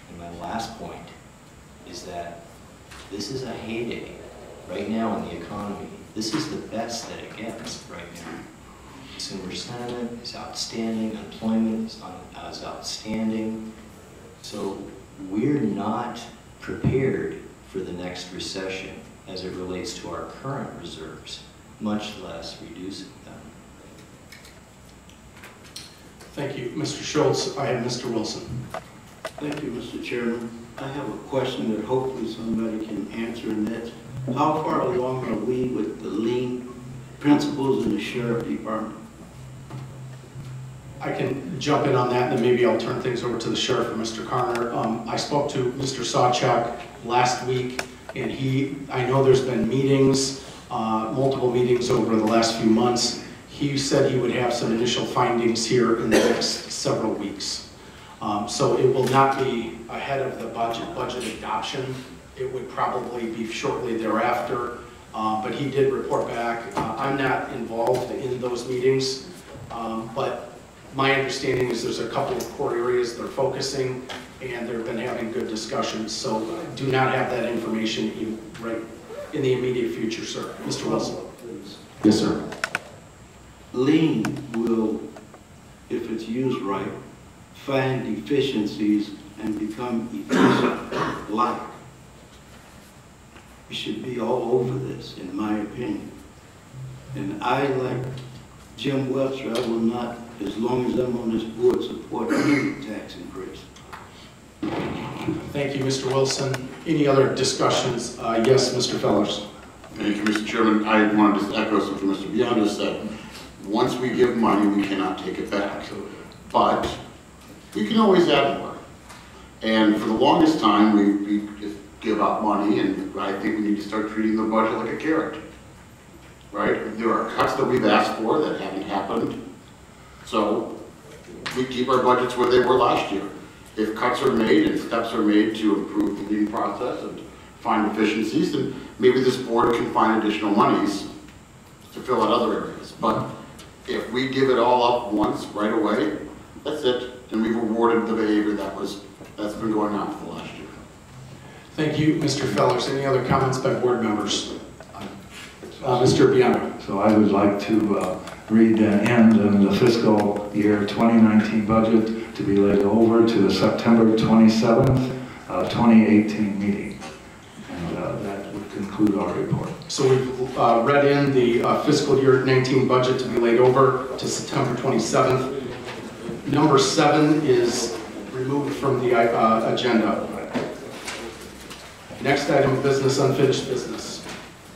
And my last point is that this is a heyday right now in the economy. This is the best that it gets right now. Consumer sentiment is outstanding, employment is outstanding. So we're not prepared for the next recession as it relates to our current reserves, much less reducing them. Thank you, Mr. Schultz. I have Mr. Wilson. Thank you, Mr. Chairman. I have a question that hopefully somebody can answer, and that's how far along are we with the lien principles in the sheriff department? I can jump in on that, and then maybe I'll turn things over to the sheriff or Mr. Carner. I spoke to Mr. Sawchuk last week, and I know there's been meetings, multiple meetings over the last few months. He said he would have some initial findings here in the next several weeks. So it will not be ahead of the budget adoption. It would probably be shortly thereafter, but he did report back. I'm not involved in those meetings, but my understanding is there's a couple of core areas they're focusing, and they've been having good discussions. So I do not have that information right in the immediate future, sir. Mr. Wilson. Yes, sir. Lien will, if it's used right, find deficiencies and become efficient like. We should be all over this, in my opinion. And I, like Jim Webster, I will not, as long as I'm on this board, support any tax increase. Thank you, Mr. Wilson. Any other discussions? Yes, Mr. Fellers. Thank you, Mr. Chairman. I wanted to echo something Mr. Biondo said. Once we give money, we cannot take it back. But we can always add more. And for the longest time, we just give out money, and I think we need to start treating the budget like a carrot. Right? There are cuts that we've asked for that haven't happened. So we keep our budgets where they were last year. If cuts are made and steps are made to improve the lean process and find efficiencies, then maybe this board can find additional monies to fill out other areas. But if we give it all up once, right away, that's it. And we've rewarded the behavior that's been going on for the last year. Thank you, Mr. Fellers. Any other comments by board members? Mr. Biondo. So I would like to read the end in the fiscal year 2019 budget to be laid over to the September 27th, 2018 meeting. And that would conclude our report. So we've read in the fiscal year 19 budget to be laid over to September 27th. Number 7 is removed from the agenda. Next item of business, unfinished business.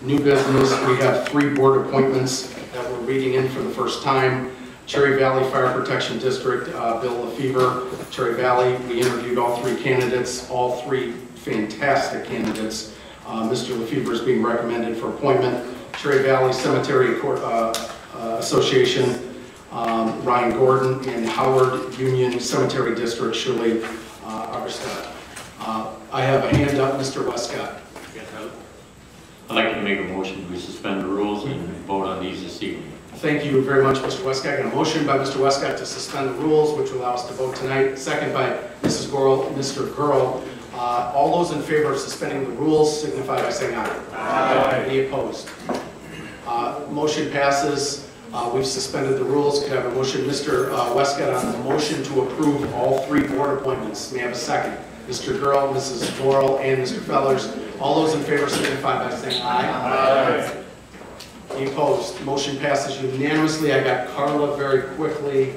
New business, we have 3 board appointments that we're reading in for the first time. Cherry Valley Fire Protection District, Bill LaFever. Cherry Valley, we interviewed all 3 candidates, all 3 fantastic candidates. Mr. LaFever is being recommended for appointment. Cherry Valley Cemetery Association, Ryan Gordon, and Howard Union Cemetery District, Shirley Armstead. I have a hand up, Mr. Westcott. I'd like to make a motion to suspend the rules and vote on these this evening. Thank you very much, Mr. Westcott. I got a motion by Mr. Westcott to suspend the rules, which will allow us to vote tonight. Second by Mrs. Gurl, Mr. Gurl. All those in favor of suspending the rules signify by saying aye. Aye. Any opposed? Motion passes. We've suspended the rules. Could I have a motion, Mr. Westcott, on the motion to approve all 3 board appointments? May I have a second? Mr. Gurl, Mrs. Gurl, and Mr. Fellers. All those in favor signify by saying aye. Aye. Any opposed? Motion passes unanimously. I got Carla very quickly.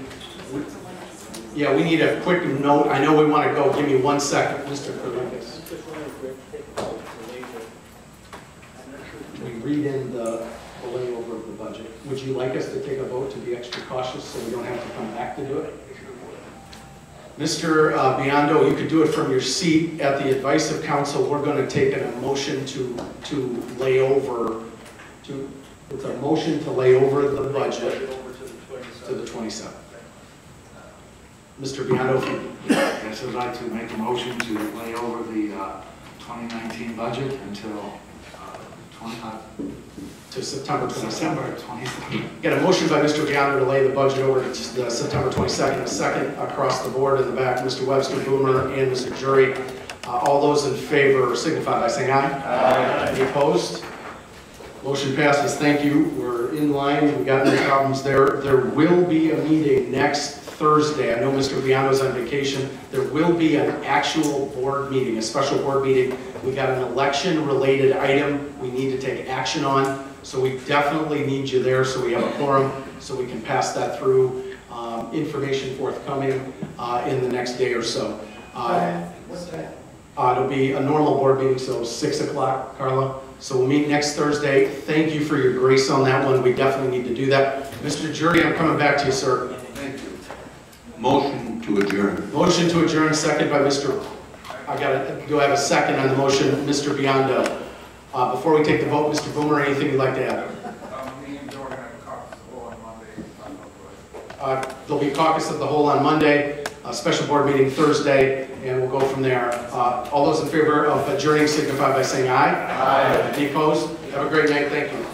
Yeah, we need a quick note. I know we want to go. Give me 1 second, Mr. Cornelius. We read in the layover of the budget. Would you like us to take a vote to be extra cautious so we don't have to come back to do it? Mr. Biondo, you could do it from your seat. At the advice of council, we're going to take a motion to lay over. It's a motion to lay over the budget to the 27th. Mr. Biondo, Yes, I'd like to make a motion to lay over the 2019 budget until to September 22nd. September 22nd. Got a motion by Mr. Biondo to lay the budget over to the September 22nd. A second across the board in the back, Mr. Webster, Boomer, and Mr. Jury. All those in favor signify by saying aye. Aye. Any opposed? Motion passes. Thank you. We're in line. We got no problems there. There will be a meeting next Thursday. I know Mr. Biondo's on vacation. There will be an actual board meeting, a special board meeting. We got an election-related item we need to take action on, so we definitely need you there so we have a quorum, so we can pass that through. Information forthcoming in the next day or so. What's that? It'll be a normal board meeting, so 6 o'clock, Carla. So we'll meet next Thursday. Thank you for your grace on that one. We definitely need to do that. Mr. Jury, I'm coming back to you, sir. Thank you. Motion to adjourn. Motion to adjourn, second by Mr. Do I have a second on the motion, Mr. Biondo? Before we take the vote, Mr. Boomer, anything you'd like to add? There'll be caucus of the whole on Monday, a special board meeting Thursday, and we'll go from there. All those in favor of adjourning signify by saying aye. Aye. Any opposed? Have a great night. Thank you.